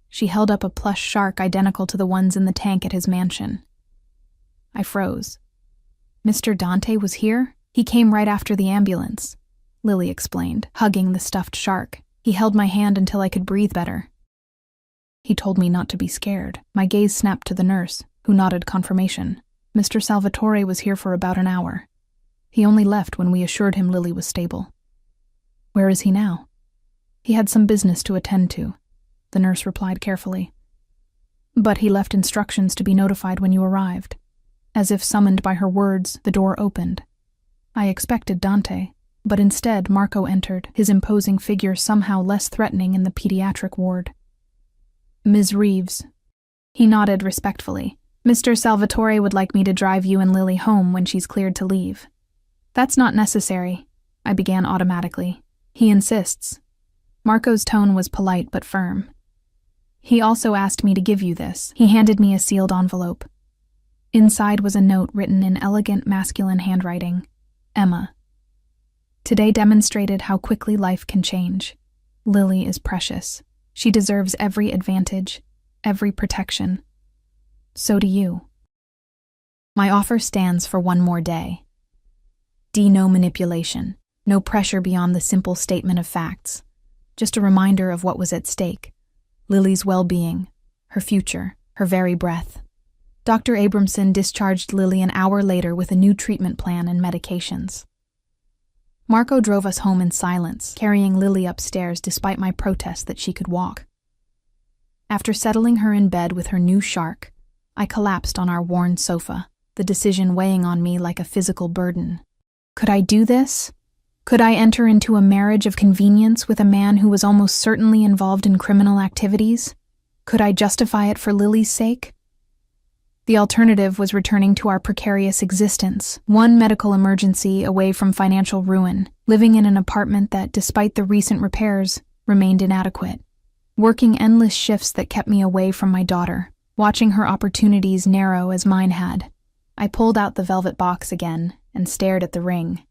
She held up a plush shark identical to the ones in the tank at his mansion. I froze. Mr. Dante was here? He came right after the ambulance, Lily explained, hugging the stuffed shark. He held my hand until I could breathe better. He told me not to be scared. My gaze snapped to the nurse, who nodded confirmation. Mr. Salvatore was here for about an hour. He only left when we assured him Lily was stable. Where is he now? He had some business to attend to, the nurse replied carefully. But he left instructions to be notified when you arrived. As if summoned by her words, the door opened. I expected Dante, but instead Marco entered, his imposing figure somehow less threatening in the pediatric ward. Ms. Reeves. He nodded respectfully. Mr. Salvatore would like me to drive you and Lily home when she's cleared to leave. That's not necessary, I began automatically. He insists. Marco's tone was polite but firm. He also asked me to give you this. He handed me a sealed envelope. Inside was a note written in elegant masculine handwriting. Emma. Today demonstrated how quickly life can change. Lily is precious. She deserves every advantage, every protection. So do you. My offer stands for one more day. No manipulation, no pressure beyond the simple statement of facts. Just a reminder of what was at stake. Lily's well-being, her future, her very breath. Dr. Abramson discharged Lily an hour later with a new treatment plan and medications. Marco drove us home in silence, carrying Lily upstairs despite my protest that she could walk. After settling her in bed with her new shark, I collapsed on our worn sofa, the decision weighing on me like a physical burden. Could I do this? Could I enter into a marriage of convenience with a man who was almost certainly involved in criminal activities? Could I justify it for Lily's sake? The alternative was returning to our precarious existence, one medical emergency away from financial ruin, living in an apartment that, despite the recent repairs, remained inadequate. Working endless shifts that kept me away from my daughter, watching her opportunities narrow as mine had. I pulled out the velvet box again and stared at the ring.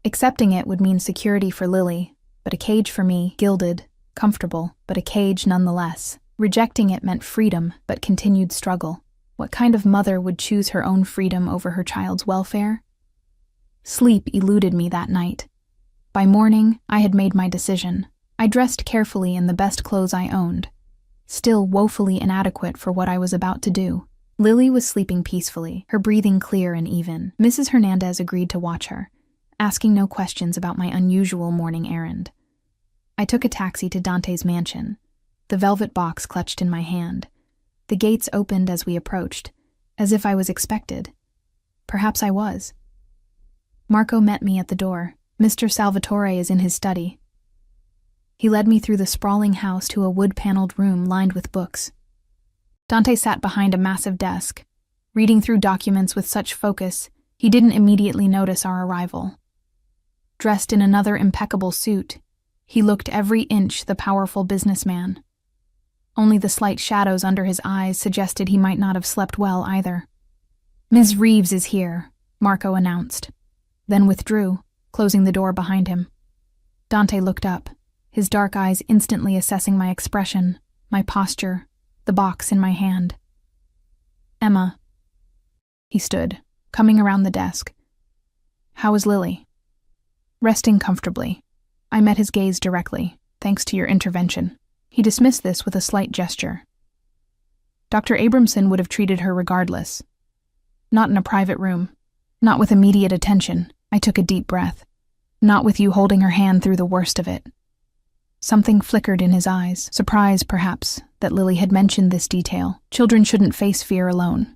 Accepting it would mean security for Lily, but a cage for me, gilded, comfortable, but a cage nonetheless. Rejecting it meant freedom, but continued struggle. What kind of mother would choose her own freedom over her child's welfare? Sleep eluded me that night. By morning, I had made my decision. I dressed carefully in the best clothes I owned, still woefully inadequate for what I was about to do. Lily was sleeping peacefully, her breathing clear and even. Mrs. Hernandez agreed to watch her, asking no questions about my unusual morning errand. I took a taxi to Dante's mansion, the velvet box clutched in my hand. The gates opened as we approached, as if I was expected. Perhaps I was. Marco met me at the door. Mr. Salvatore is in his study. He led me through the sprawling house to a wood-paneled room lined with books. Dante sat behind a massive desk, reading through documents with such focus he didn't immediately notice our arrival. Dressed in another impeccable suit, he looked every inch the powerful businessman. Only the slight shadows under his eyes suggested he might not have slept well either. Ms. Reeves is here, Marco announced, then withdrew, closing the door behind him. Dante looked up, his dark eyes instantly assessing my expression, my posture, the box in my hand. Emma. He stood, coming around the desk. How is Lily? Resting comfortably. I met his gaze directly, thanks to your intervention. He dismissed this with a slight gesture. Dr. Abramson would have treated her regardless. Not in a private room. Not with immediate attention. I took a deep breath. Not with you holding her hand through the worst of it. Something flickered in his eyes, surprise perhaps that Lily had mentioned this detail. Children shouldn't face fear alone.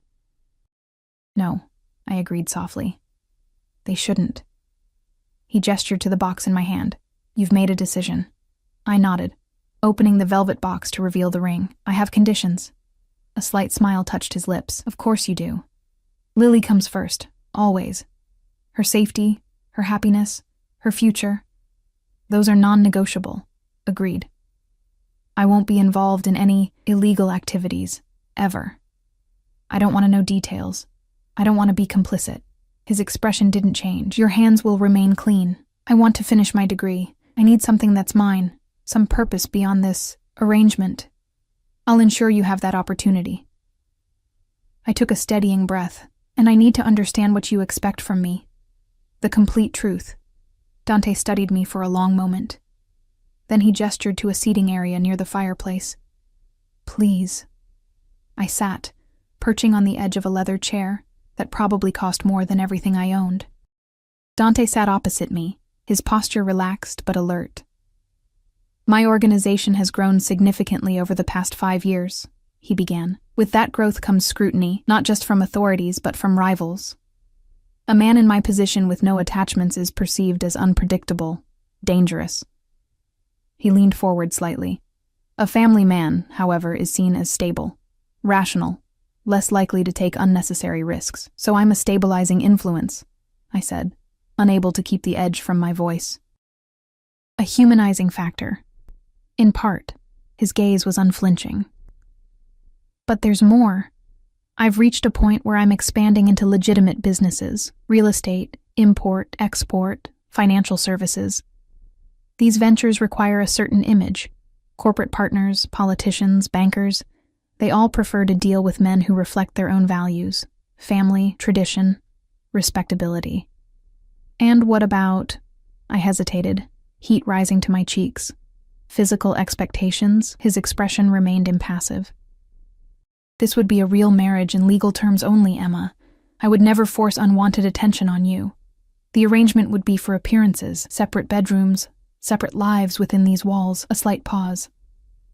No, I agreed softly. They shouldn't. He gestured to the box in my hand. You've made a decision. I nodded, opening the velvet box to reveal the ring. I have conditions. A slight smile touched his lips. Of course you do. Lily comes first, always. Her safety, her happiness, her future. Those are non-negotiable. Agreed. I won't be involved in any illegal activities, ever. I don't want to know details. I don't want to be complicit. His expression didn't change. Your hands will remain clean. I want to finish my degree. I need something that's mine, some purpose beyond this arrangement. I'll ensure you have that opportunity. I took a steadying breath, and I need to understand what you expect from me. The complete truth. Dante studied me for a long moment. Then he gestured to a seating area near the fireplace. Please. I sat, perching on the edge of a leather chair that probably cost more than everything I owned. Dante sat opposite me, his posture relaxed but alert. My organization has grown significantly over the past 5 years, he began. With that growth comes scrutiny, not just from authorities but from rivals. A man in my position with no attachments is perceived as unpredictable, dangerous. He leaned forward slightly. A family man, however, is seen as stable, rational, less likely to take unnecessary risks. So I'm a stabilizing influence, I said, unable to keep the edge from my voice. A humanizing factor. In part, his gaze was unflinching. But there's more. I've reached a point where I'm expanding into legitimate businesses, real estate, import, export, financial services. These ventures require a certain image. Corporate partners, politicians, bankers, they all prefer to deal with men who reflect their own values, family, tradition, respectability. And what about, I hesitated, heat rising to my cheeks. Physical expectations? His expression remained impassive. This would be a real marriage in legal terms only, Emma. I would never force unwanted attention on you. The arrangement would be for appearances, separate bedrooms, separate lives within these walls. A slight pause.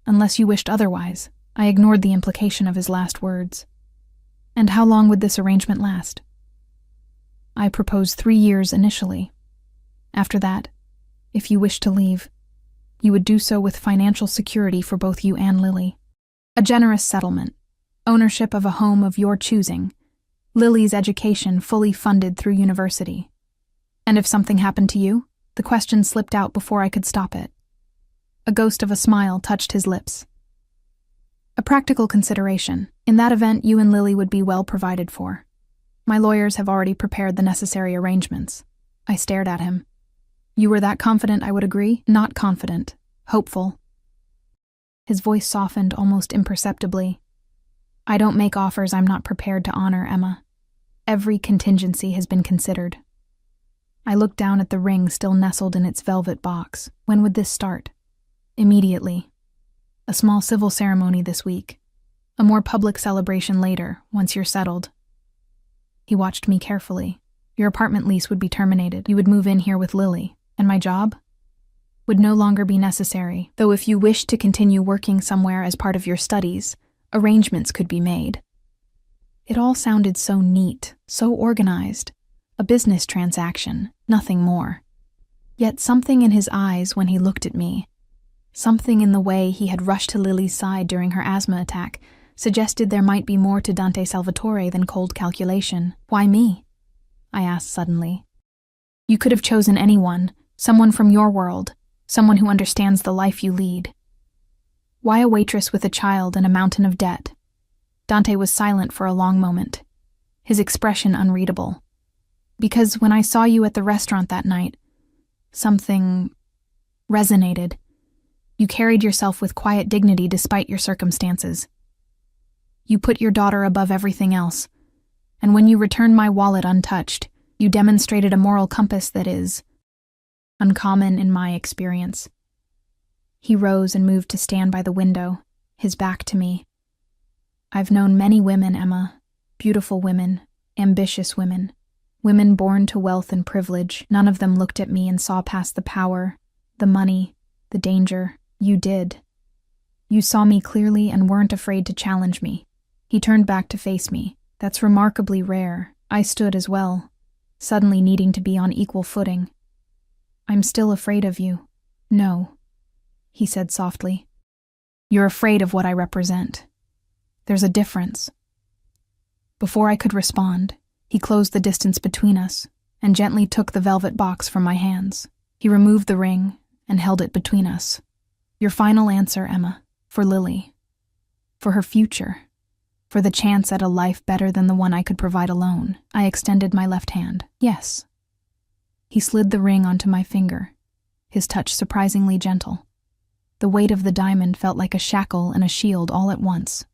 Unless you wished otherwise. I ignored the implication of his last words. And how long would this arrangement last? I proposed 3 years initially. After that, if you wished to leave, you would do so with financial security for both you and Lily. A generous settlement. Ownership of a home of your choosing. Lily's education fully funded through university. And if something happened to you? The question slipped out before I could stop it. A ghost of a smile touched his lips. A practical consideration. In that event, you and Lily would be well provided for. My lawyers have already prepared the necessary arrangements. I stared at him. You were that confident I would agree? Not confident. Hopeful. His voice softened almost imperceptibly. I don't make offers I'm not prepared to honor, Emma. Every contingency has been considered. I looked down at the ring still nestled in its velvet box. When would this start? Immediately. A small civil ceremony this week. A more public celebration later, once you're settled. He watched me carefully. Your apartment lease would be terminated. You would move in here with Lily. And my job? Would no longer be necessary, though if you wished to continue working somewhere as part of your studies, arrangements could be made. It all sounded so neat, so organized. A business transaction, nothing more. Yet something in his eyes when he looked at me, something in the way he had rushed to Lily's side during her asthma attack, suggested there might be more to Dante Salvatore than cold calculation. Why me? I asked suddenly. You could have chosen anyone, someone from your world, someone who understands the life you lead. Why a waitress with a child and a mountain of debt? Dante was silent for a long moment, his expression unreadable. Because when I saw you at the restaurant that night, something resonated. You carried yourself with quiet dignity despite your circumstances. You put your daughter above everything else, and when you returned my wallet untouched, you demonstrated a moral compass that is uncommon in my experience. He rose and moved to stand by the window, his back to me. I've known many women, Emma, beautiful women, ambitious women, women born to wealth and privilege. None of them looked at me and saw past the power, the money, The danger. You did. You saw me clearly and weren't afraid to challenge me. He turned back to face me. That's remarkably rare. I stood as well, suddenly needing to be on equal footing. I'm still afraid of you. No, he said softly. You're afraid of what I represent. There's a difference. Before I could respond, he closed the distance between us and gently took the velvet box from my hands. He removed the ring and held it between us. Your final answer, Emma, for Lily. For her future. For the chance at a life better than the one I could provide alone. I extended my left hand. Yes. He slid the ring onto my finger, his touch surprisingly gentle. The weight of the diamond felt like a shackle and a shield all at once.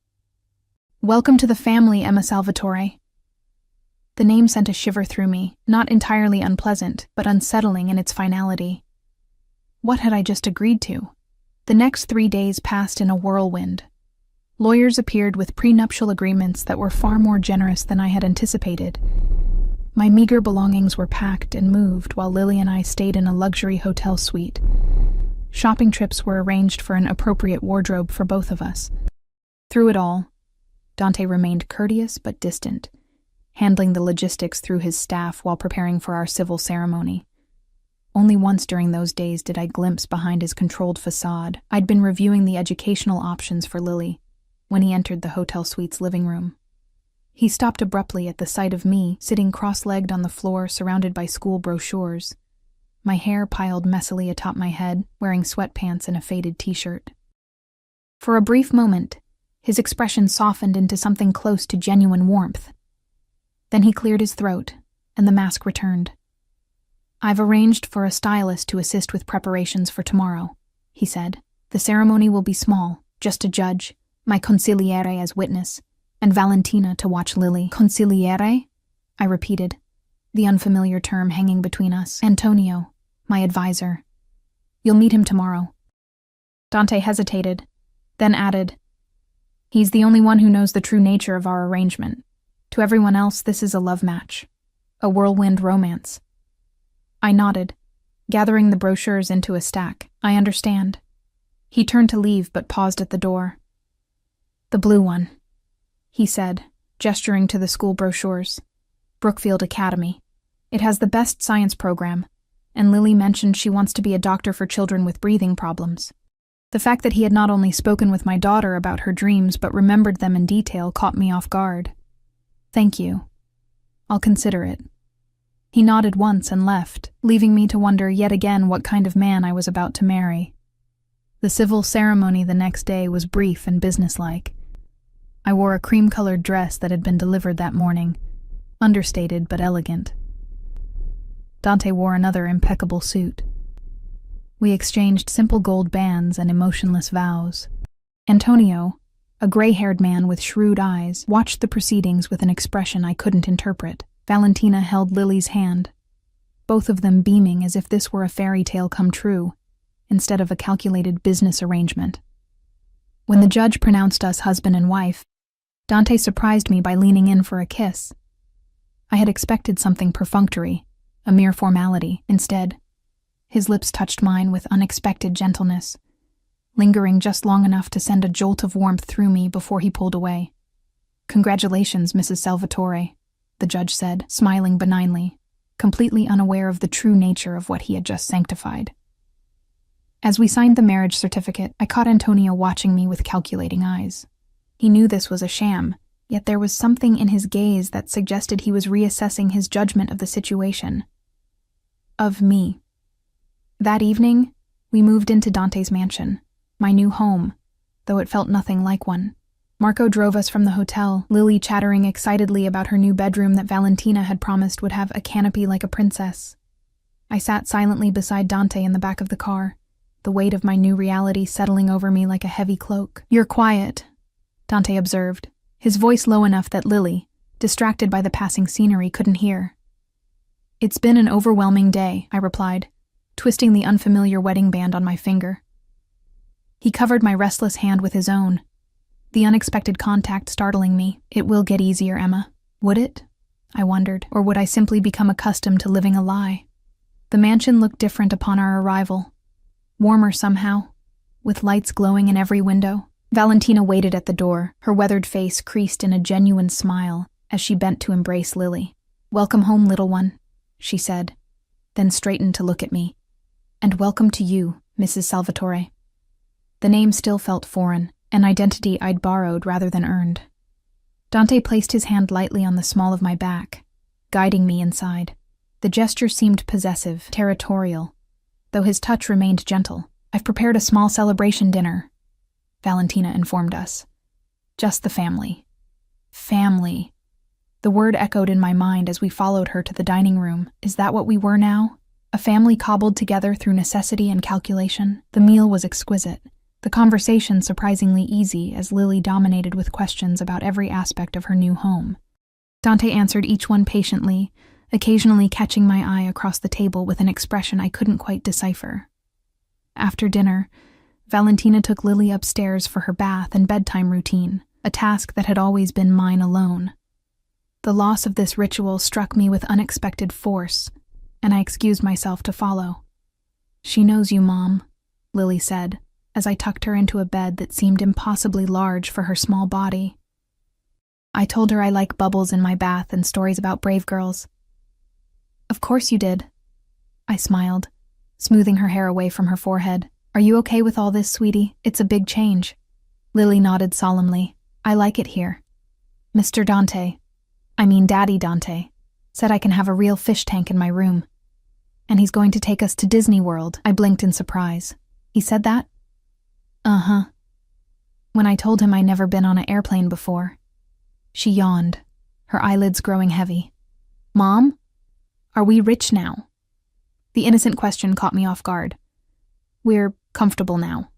Welcome to the family, Emma Salvatore. The name sent a shiver through me, not entirely unpleasant, but unsettling in its finality. What had I just agreed to? The next 3 days passed in a whirlwind. Lawyers appeared with prenuptial agreements that were far more generous than I had anticipated. My meager belongings were packed and moved while Lily and I stayed in a luxury hotel suite. Shopping trips were arranged for an appropriate wardrobe for both of us. Through it all, Dante remained courteous but distant, handling the logistics through his staff while preparing for our civil ceremony. Only once during those days did I glimpse behind his controlled facade. I'd been reviewing the educational options for Lily when he entered the hotel suite's living room. He stopped abruptly at the sight of me, sitting cross-legged on the floor surrounded by school brochures, my hair piled messily atop my head, wearing sweatpants and a faded t-shirt. For a brief moment, his expression softened into something close to genuine warmth. Then he cleared his throat, and the mask returned. I've arranged for a stylist to assist with preparations for tomorrow, he said. The ceremony will be small, just a judge, my consigliere as witness, and Valentina to watch Lily. Consigliere? I repeated, the unfamiliar term hanging between us. Antonio, my advisor. You'll meet him tomorrow. Dante hesitated, then added, he's the only one who knows the true nature of our arrangement. To everyone else, this is a love match, a whirlwind romance. I nodded, gathering the brochures into a stack. I understand. He turned to leave but paused at the door. The blue one, he said, gesturing to the school brochures. Brookfield Academy. It has the best science program, and Lily mentioned she wants to be a doctor for children with breathing problems. The fact that he had not only spoken with my daughter about her dreams but remembered them in detail caught me off guard. Thank you. I'll consider it. He nodded once and left, leaving me to wonder yet again what kind of man I was about to marry. The civil ceremony the next day was brief and businesslike. I wore a cream-colored dress that had been delivered that morning, understated but elegant. Dante wore another impeccable suit. We exchanged simple gold bands and emotionless vows. Antonio, a gray-haired man with shrewd eyes, watched the proceedings with an expression I couldn't interpret. Valentina held Lily's hand, both of them beaming as if this were a fairy tale come true, instead of a calculated business arrangement. When the judge pronounced us husband and wife, Dante surprised me by leaning in for a kiss. I had expected something perfunctory, a mere formality. Instead, his lips touched mine with unexpected gentleness, lingering just long enough to send a jolt of warmth through me before he pulled away. Congratulations, Mrs. Salvatore, the judge said, smiling benignly, completely unaware of the true nature of what he had just sanctified. As we signed the marriage certificate, I caught Antonio watching me with calculating eyes. He knew this was a sham, yet there was something in his gaze that suggested he was reassessing his judgment of the situation. Of me. That evening, we moved into Dante's mansion, my new home, though it felt nothing like one. Marco drove us from the hotel, Lily chattering excitedly about her new bedroom that Valentina had promised would have a canopy like a princess. I sat silently beside Dante in the back of the car, the weight of my new reality settling over me like a heavy cloak. You're quiet, Dante observed, his voice low enough that Lily, distracted by the passing scenery, couldn't hear. It's been an overwhelming day, I replied, twisting the unfamiliar wedding band on my finger. He covered my restless hand with his own, the unexpected contact startling me. It will get easier, Emma. Would it? I wondered, or would I simply become accustomed to living a lie? The mansion looked different upon our arrival. warmer somehow, with lights glowing in every window. Valentina waited at the door, her weathered face creased in a genuine smile as she bent to embrace Lily. "Welcome home, little one," she said, then straightened to look at me. "And welcome to you, Mrs. Salvatore." The name still felt foreign, an identity I'd borrowed rather than earned. Dante placed his hand lightly on the small of my back, guiding me inside. The gesture seemed possessive, territorial, though his touch remained gentle. "I've prepared a small celebration dinner," Valentina informed us. "Just the family." Family. The word echoed in my mind as we followed her to the dining room. Is that what we were now? A family cobbled together through necessity and calculation? The meal was exquisite. The conversation surprisingly easy as Lily dominated with questions about every aspect of her new home. Dante answered each one patiently, occasionally catching my eye across the table with an expression I couldn't quite decipher. After dinner, Valentina took Lily upstairs for her bath and bedtime routine, a task that had always been mine alone. The loss of this ritual struck me with unexpected force, and I excused myself to follow. "She knows you, Mom," Lily said, as I tucked her into a bed that seemed impossibly large for her small body. "I told her I like bubbles in my bath and stories about brave girls." "Of course you did," I smiled, smoothing her hair away from her forehead. "Are you okay with all this, sweetie? It's a big change." Lily nodded solemnly. "I like it here. Mr. Daddy Dante, said I can have a real fish tank in my room. And he's going to take us to Disney World." I blinked in surprise. "He said that?" "Uh-huh. When I told him I'd never been on an airplane before." She yawned, her eyelids growing heavy. "Mom, are we rich now?" The innocent question caught me off guard. "We're comfortable now.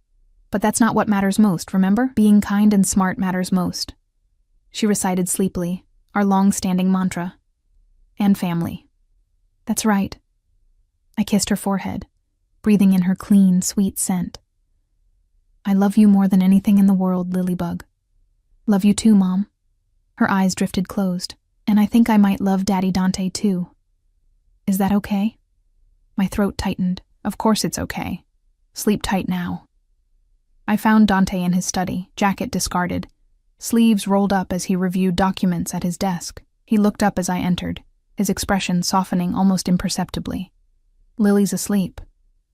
But that's not what matters most, remember? Being kind and smart matters most." She recited sleepily, our long-standing mantra. "And family." "That's right." I kissed her forehead, breathing in her clean, sweet scent. "I love you more than anything in the world, Lilybug." "Love you too, Mom." Her eyes drifted closed. "And I think I might love Daddy Dante too. Is that okay?" My throat tightened. "Of course it's okay. Sleep tight now." I found Dante in his study, jacket discarded, sleeves rolled up as he reviewed documents at his desk. He looked up as I entered, his expression softening almost imperceptibly. "Lily's asleep,"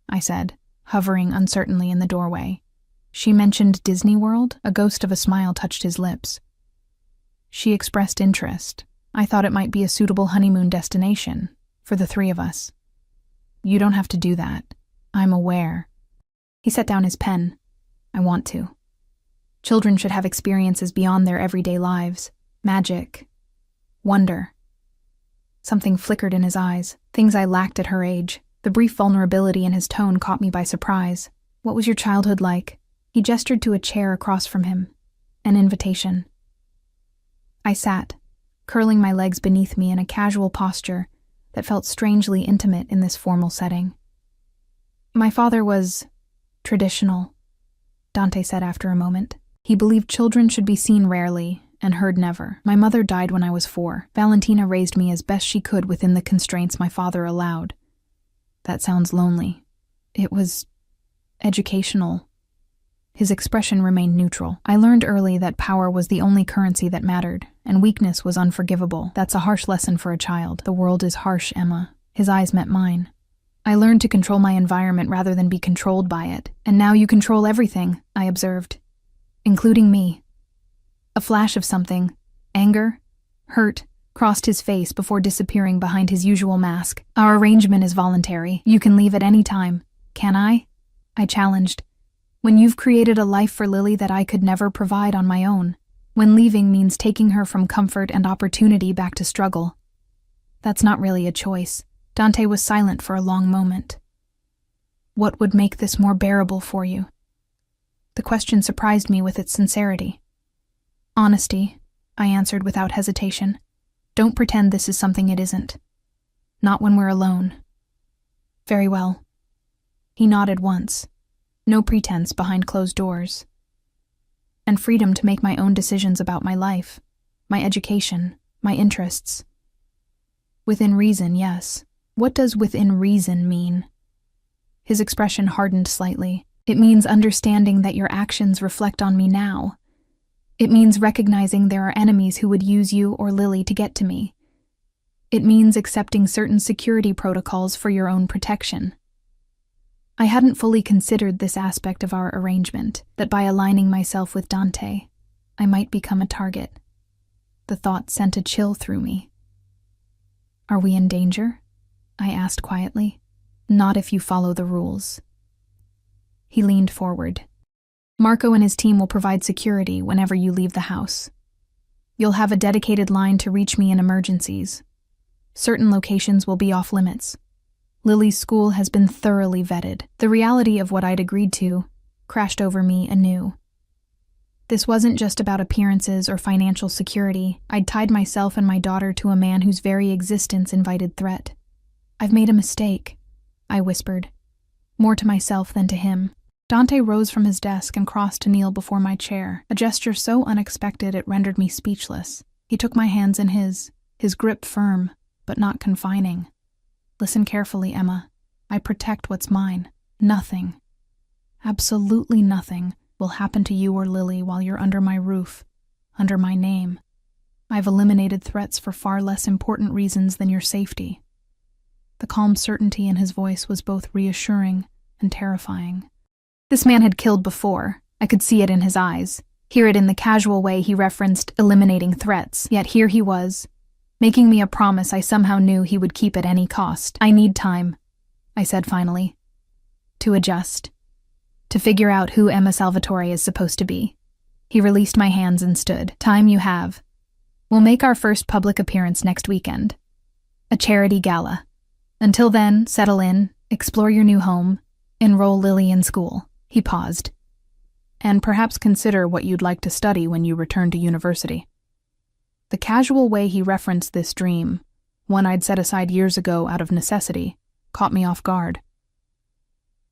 I said, hovering uncertainly in the doorway. "She mentioned Disney World?" A ghost of a smile touched his lips. "She expressed interest. I thought it might be a suitable honeymoon destination for the three of us." "You don't have to do that. I'm aware." He set down his pen. "I want to. Children should have experiences beyond their everyday lives. Magic. Wonder." Something flickered in his eyes, things I lacked at her age. The brief vulnerability in his tone caught me by surprise. "What was your childhood like?" He gestured to a chair across from him. An invitation. I sat, curling my legs beneath me in a casual posture that felt strangely intimate in this formal setting. "My father was traditional," Dante said after a moment. "He believed children should be seen rarely and heard never. My mother died when I was 4. Valentina raised me as best she could within the constraints my father allowed." "That sounds lonely." "It was educational." His expression remained neutral. "I learned early that power was the only currency that mattered, and weakness was unforgivable. That's a harsh lesson for a child." "The world is harsh, Emma." His eyes met mine. "I learned to control my environment rather than be controlled by it. And now you control everything," I observed. "Including me." A flash of something, anger, hurt, crossed his face before disappearing behind his usual mask. "Our arrangement is voluntary. You can leave at any time." "Can I?" I challenged. "When you've created a life for Lily that I could never provide on my own. When leaving means taking her from comfort and opportunity back to struggle." "That's not really a choice." Dante was silent for a long moment. "What would make this more bearable for you?" The question surprised me with its sincerity. "Honesty," I answered without hesitation. "Don't pretend this is something it isn't. Not when we're alone." "Very well." He nodded once. No pretense behind closed doors. And freedom to make my own decisions about my life, my education, my interests. "Within reason, yes. What does within reason mean?" His expression hardened slightly. It means understanding that your actions reflect on me now. It means recognizing there are enemies who would use you or Lily to get to me. It means accepting certain security protocols for your own protection. I hadn't fully considered this aspect of our arrangement, that by aligning myself with Dante, I might become a target. The thought sent a chill through me. "Are we in danger?" I asked quietly. "Not if you follow the rules." He leaned forward. "Marco and his team will provide security whenever you leave the house. You'll have a dedicated line to reach me in emergencies. Certain locations will be off limits. Lily's school has been thoroughly vetted." The reality of what I'd agreed to crashed over me anew. This wasn't just about appearances or financial security. I'd tied myself and my daughter to a man whose very existence invited threat. "I've made a mistake," I whispered, more to myself than to him. Dante rose from his desk and crossed to kneel before my chair, a gesture so unexpected it rendered me speechless. He took my hands in his grip firm, but not confining. "Listen carefully, Emma. I protect what's mine. Nothing, absolutely nothing, will happen to you or Lily while you're under my roof, under my name. I've eliminated threats for far less important reasons than your safety." The calm certainty in his voice was both reassuring and terrifying. This man had killed before. I could see it in his eyes, hear it in the casual way he referenced eliminating threats. Yet here he was, making me a promise I somehow knew he would keep at any cost. "I need time," I said finally, "to adjust, to figure out who Emma Salvatore is supposed to be." He released my hands and stood. "Time you have. We'll make our first public appearance next weekend. A charity gala. Until then, settle in, explore your new home, enroll Lily in school." He paused. "And perhaps consider what you'd like to study when you return to university." The casual way he referenced this dream, one I'd set aside years ago out of necessity, caught me off guard.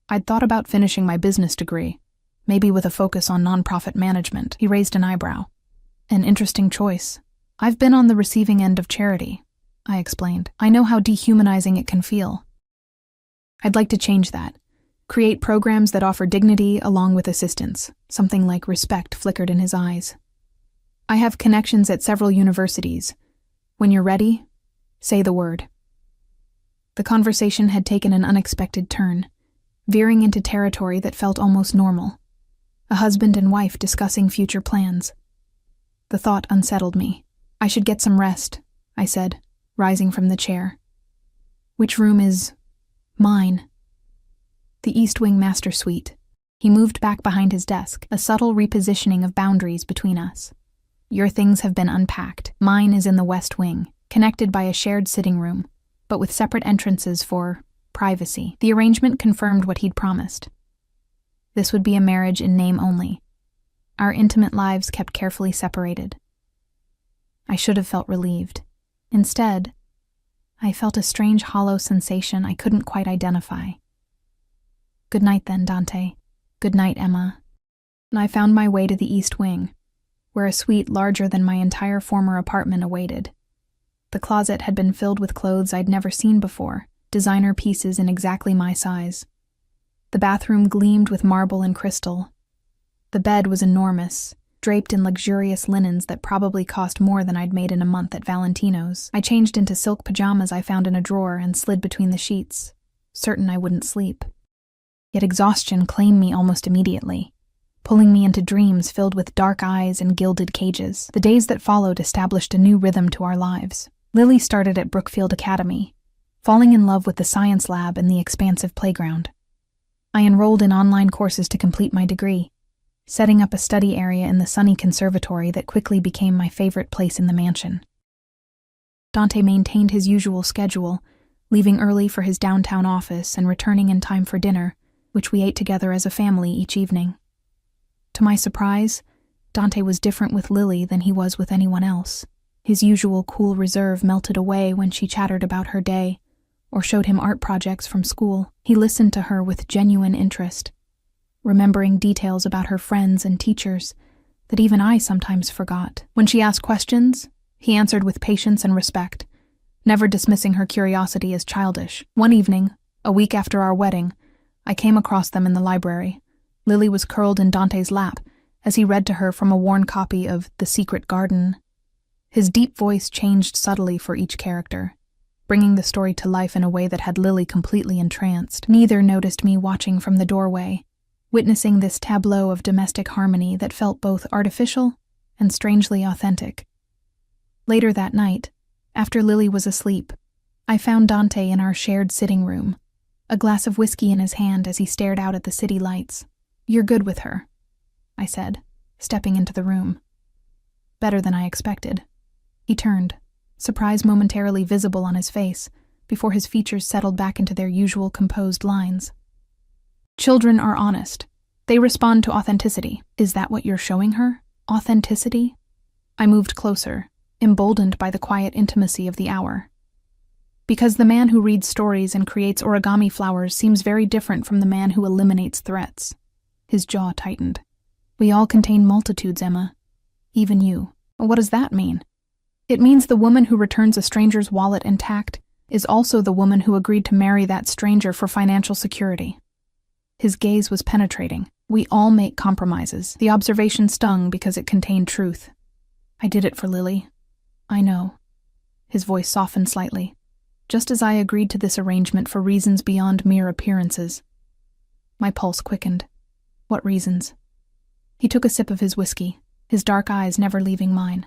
I'd thought about finishing my business degree, maybe with a focus on nonprofit management. He raised an eyebrow. "An interesting choice. I've been on the receiving end of charity," I explained. "I know how dehumanizing it can feel. I'd like to change that. Create programs that offer dignity along with assistance." Something like respect flickered in his eyes. "I have connections at several universities. When you're ready, say the word." The conversation had taken an unexpected turn, veering into territory that felt almost normal. A husband and wife discussing future plans. The thought unsettled me. "I should get some rest," I said, rising from the chair. "Which room is mine?" "The East Wing Master Suite." He moved back behind his desk, a subtle repositioning of boundaries between us. "Your things have been unpacked. Mine is in the West Wing, connected by a shared sitting room, but with separate entrances for privacy." The arrangement confirmed what he'd promised. This would be a marriage in name only. Our intimate lives kept carefully separated. I should have felt relieved. Instead, I felt a strange hollow sensation I couldn't quite identify. "Good night then, Dante. Good night, Emma." And I found my way to the East Wing, where a suite larger than my entire former apartment awaited. The closet had been filled with clothes I'd never seen before, designer pieces in exactly my size. The bathroom gleamed with marble and crystal. The bed was enormous, draped in luxurious linens that probably cost more than I'd made in a month at Valentino's. I changed into silk pajamas I found in a drawer and slid between the sheets, certain I wouldn't sleep. Yet exhaustion claimed me almost immediately, pulling me into dreams filled with dark eyes and gilded cages. The days that followed established a new rhythm to our lives. Lily started at Brookfield Academy, falling in love with the science lab and the expansive playground. I enrolled in online courses to complete my degree, setting up a study area in the sunny conservatory that quickly became my favorite place in the mansion. Dante maintained his usual schedule, leaving early for his downtown office and returning in time for dinner, which we ate together as a family each evening. To my surprise, Dante was different with Lily than he was with anyone else. His usual cool reserve melted away when she chattered about her day or showed him art projects from school. He listened to her with genuine interest, remembering details about her friends and teachers that even I sometimes forgot. When she asked questions, he answered with patience and respect, never dismissing her curiosity as childish. One evening, a week after our wedding, I came across them in the library. Lily was curled in Dante's lap as he read to her from a worn copy of The Secret Garden. His deep voice changed subtly for each character, bringing the story to life in a way that had Lily completely entranced. Neither noticed me watching from the doorway, witnessing this tableau of domestic harmony that felt both artificial and strangely authentic. Later that night, after Lily was asleep, I found Dante in our shared sitting room, a glass of whiskey in his hand as he stared out at the city lights. "You're good with her," I said, stepping into the room. Better than I expected. He turned, surprise momentarily visible on his face, before his features settled back into their usual composed lines. "Children are honest. They respond to authenticity. Is that what you're showing her? Authenticity?" I moved closer, emboldened by the quiet intimacy of the hour. Because the man who reads stories and creates origami flowers seems very different from the man who eliminates threats. His jaw tightened. "We all contain multitudes, Emma. Even you." "What does that mean?" "It means the woman who returns a stranger's wallet intact is also the woman who agreed to marry that stranger for financial security." His gaze was penetrating. "We all make compromises." The observation stung because it contained truth. "I did it for Lily." "I know." His voice softened slightly. "Just as I agreed to this arrangement for reasons beyond mere appearances." My pulse quickened. "What reasons?" He took a sip of his whiskey, his dark eyes never leaving mine.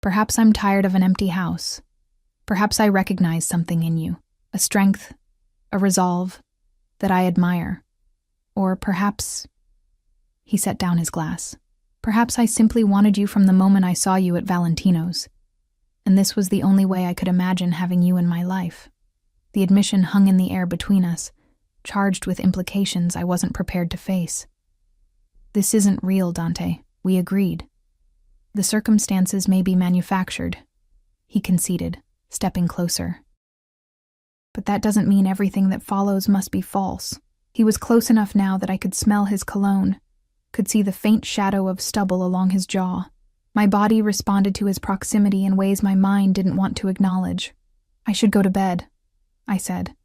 "Perhaps I'm tired of an empty house. Perhaps I recognize something in you, a strength, a resolve, that I admire. Or perhaps—" He set down his glass. "Perhaps I simply wanted you from the moment I saw you at Valentino's. And this was the only way I could imagine having you in my life." The admission hung in the air between us, charged with implications I wasn't prepared to face. "This isn't real, Dante. We agreed. The circumstances may be manufactured," he conceded, stepping closer. "But that doesn't mean everything that follows must be false." He was close enough now that I could smell his cologne, could see the faint shadow of stubble along his jaw. My body responded to his proximity in ways my mind didn't want to acknowledge. "I should go to bed," I said,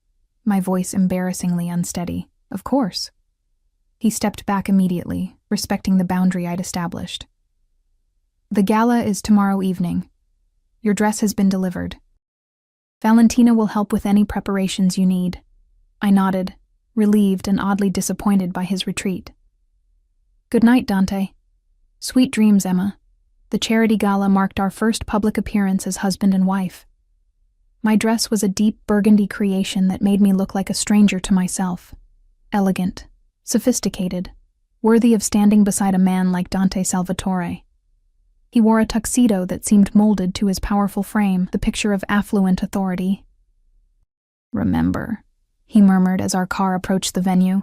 my voice embarrassingly unsteady. "Of course." He stepped back immediately, respecting the boundary I'd established. "The gala is tomorrow evening. Your dress has been delivered. Valentina will help with any preparations you need." I nodded, relieved and oddly disappointed by his retreat. "Good night, Dante." "Sweet dreams, Emma." The charity gala marked our first public appearance as husband and wife. My dress was a deep burgundy creation that made me look like a stranger to myself. Elegant, sophisticated, worthy of standing beside a man like Dante Salvatore. He wore a tuxedo that seemed molded to his powerful frame, the picture of affluent authority. "Remember," he murmured as our car approached the venue,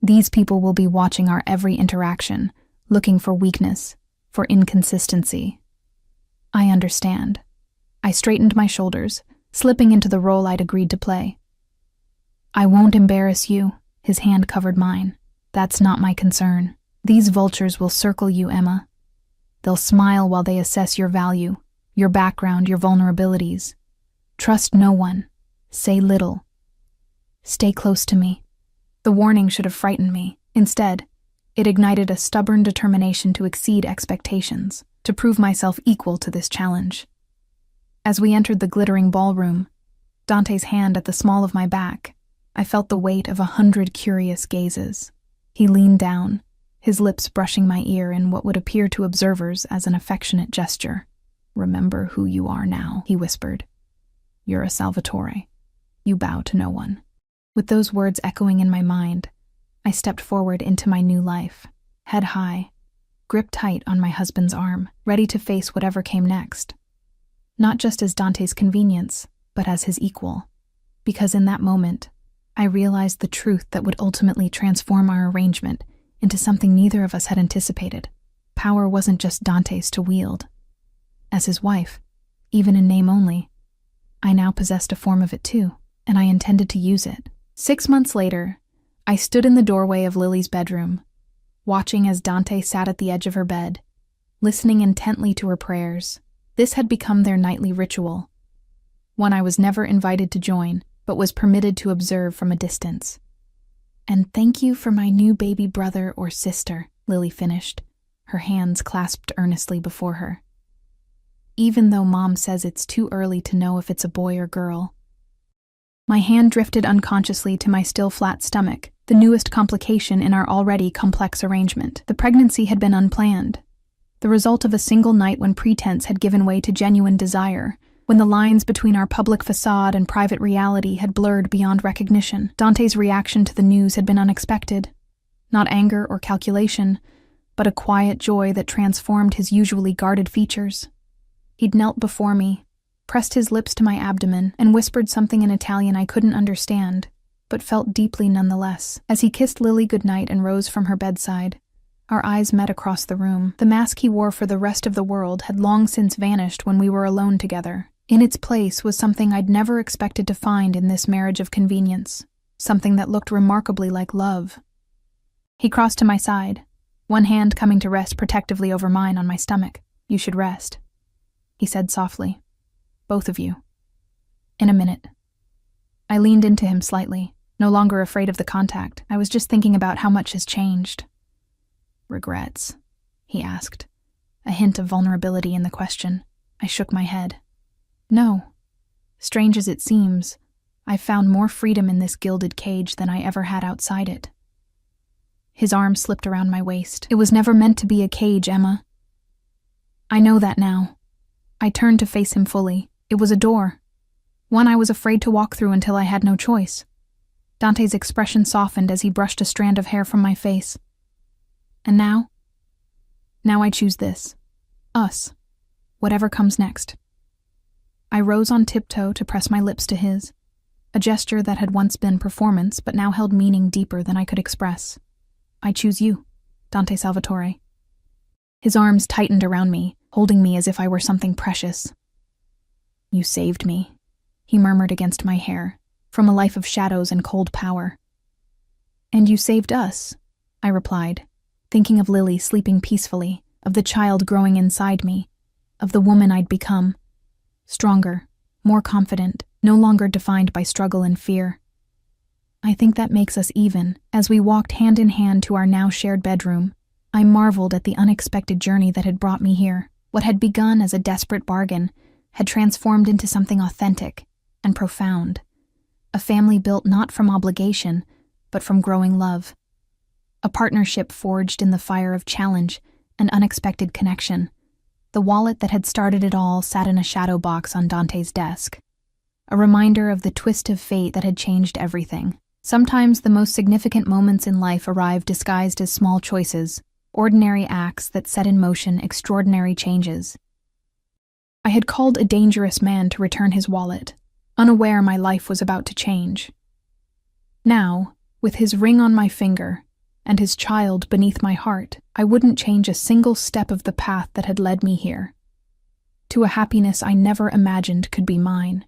"these people will be watching our every interaction, looking for weakness, for inconsistency." "I understand." I straightened my shoulders, slipping into the role I'd agreed to play. "I won't embarrass you," his hand covered mine. "That's not my concern. These vultures will circle you, Emma. They'll smile while they assess your value, your background, your vulnerabilities. Trust no one. Say little. Stay close to me." The warning should have frightened me. Instead, it ignited a stubborn determination to exceed expectations, to prove myself equal to this challenge. As we entered the glittering ballroom, Dante's hand at the small of my back, I felt the weight of 100 curious gazes. He leaned down, his lips brushing my ear in what would appear to observers as an affectionate gesture. "Remember who you are now," he whispered. "You're a Salvatore. You bow to no one." With those words echoing in my mind, I stepped forward into my new life, head high, gripped tight on my husband's arm, ready to face whatever came next. Not just as Dante's convenience, but as his equal. Because in that moment, I realized the truth that would ultimately transform our arrangement into something neither of us had anticipated. Power wasn't just Dante's to wield. As his wife, even in name only, I now possessed a form of it too, and I intended to use it. 6 months later, I stood in the doorway of Lily's bedroom, watching as Dante sat at the edge of her bed, listening intently to her prayers. This had become their nightly ritual, one I was never invited to join, but was permitted to observe from a distance. And thank you for my new baby brother or sister, Lily finished, her hands clasped earnestly before her. Even though Mom says it's too early to know if it's a boy or girl. My hand drifted unconsciously to my still flat stomach, the newest complication in our already complex arrangement. The pregnancy had been unplanned, the result of a single night when pretense had given way to genuine desire, when the lines between our public facade and private reality had blurred beyond recognition. Dante's reaction to the news had been unexpected. Not anger or calculation, but a quiet joy that transformed his usually guarded features. He'd knelt before me, pressed his lips to my abdomen, and whispered something in Italian I couldn't understand, but felt deeply nonetheless. As he kissed Lily goodnight and rose from her bedside, our eyes met across the room. The mask he wore for the rest of the world had long since vanished when we were alone together. In its place was something I'd never expected to find in this marriage of convenience, something that looked remarkably like love. He crossed to my side, one hand coming to rest protectively over mine on my stomach. "You should rest," he said softly. "Both of you. In a minute." I leaned into him slightly, no longer afraid of the contact. I was just thinking about how much has changed. "Regrets?" he asked, a hint of vulnerability in the question. I shook my head. "No. Strange as it seems, I've found more freedom in this gilded cage than I ever had outside it." His arm slipped around my waist. "It was never meant to be a cage, Emma." "I know that now." I turned to face him fully. It was a door, one I was afraid to walk through until I had no choice. Dante's expression softened as he brushed a strand of hair from my face. "And now? Now I choose this. Us. Whatever comes next." I rose on tiptoe to press my lips to his, a gesture that had once been performance but now held meaning deeper than I could express. "I choose you, Dante Salvatore." His arms tightened around me, holding me as if I were something precious. "You saved me," he murmured against my hair, "from a life of shadows and cold power." "And you saved us," I replied, thinking of Lily sleeping peacefully, of the child growing inside me, of the woman I'd become. Stronger, more confident, no longer defined by struggle and fear. I think that makes us even. As we walked hand in hand to our now shared bedroom, I marveled at the unexpected journey that had brought me here. What had begun as a desperate bargain had transformed into something authentic and profound. A family built not from obligation, but from growing love. A partnership forged in the fire of challenge and unexpected connection. The wallet that had started it all sat in a shadow box on Dante's desk. A reminder of the twist of fate that had changed everything. Sometimes the most significant moments in life arrive disguised as small choices, ordinary acts that set in motion extraordinary changes. I had called a dangerous man to return his wallet, unaware my life was about to change. Now, with his ring on my finger and his child beneath my heart, I wouldn't change a single step of the path that had led me here, to a happiness I never imagined could be mine.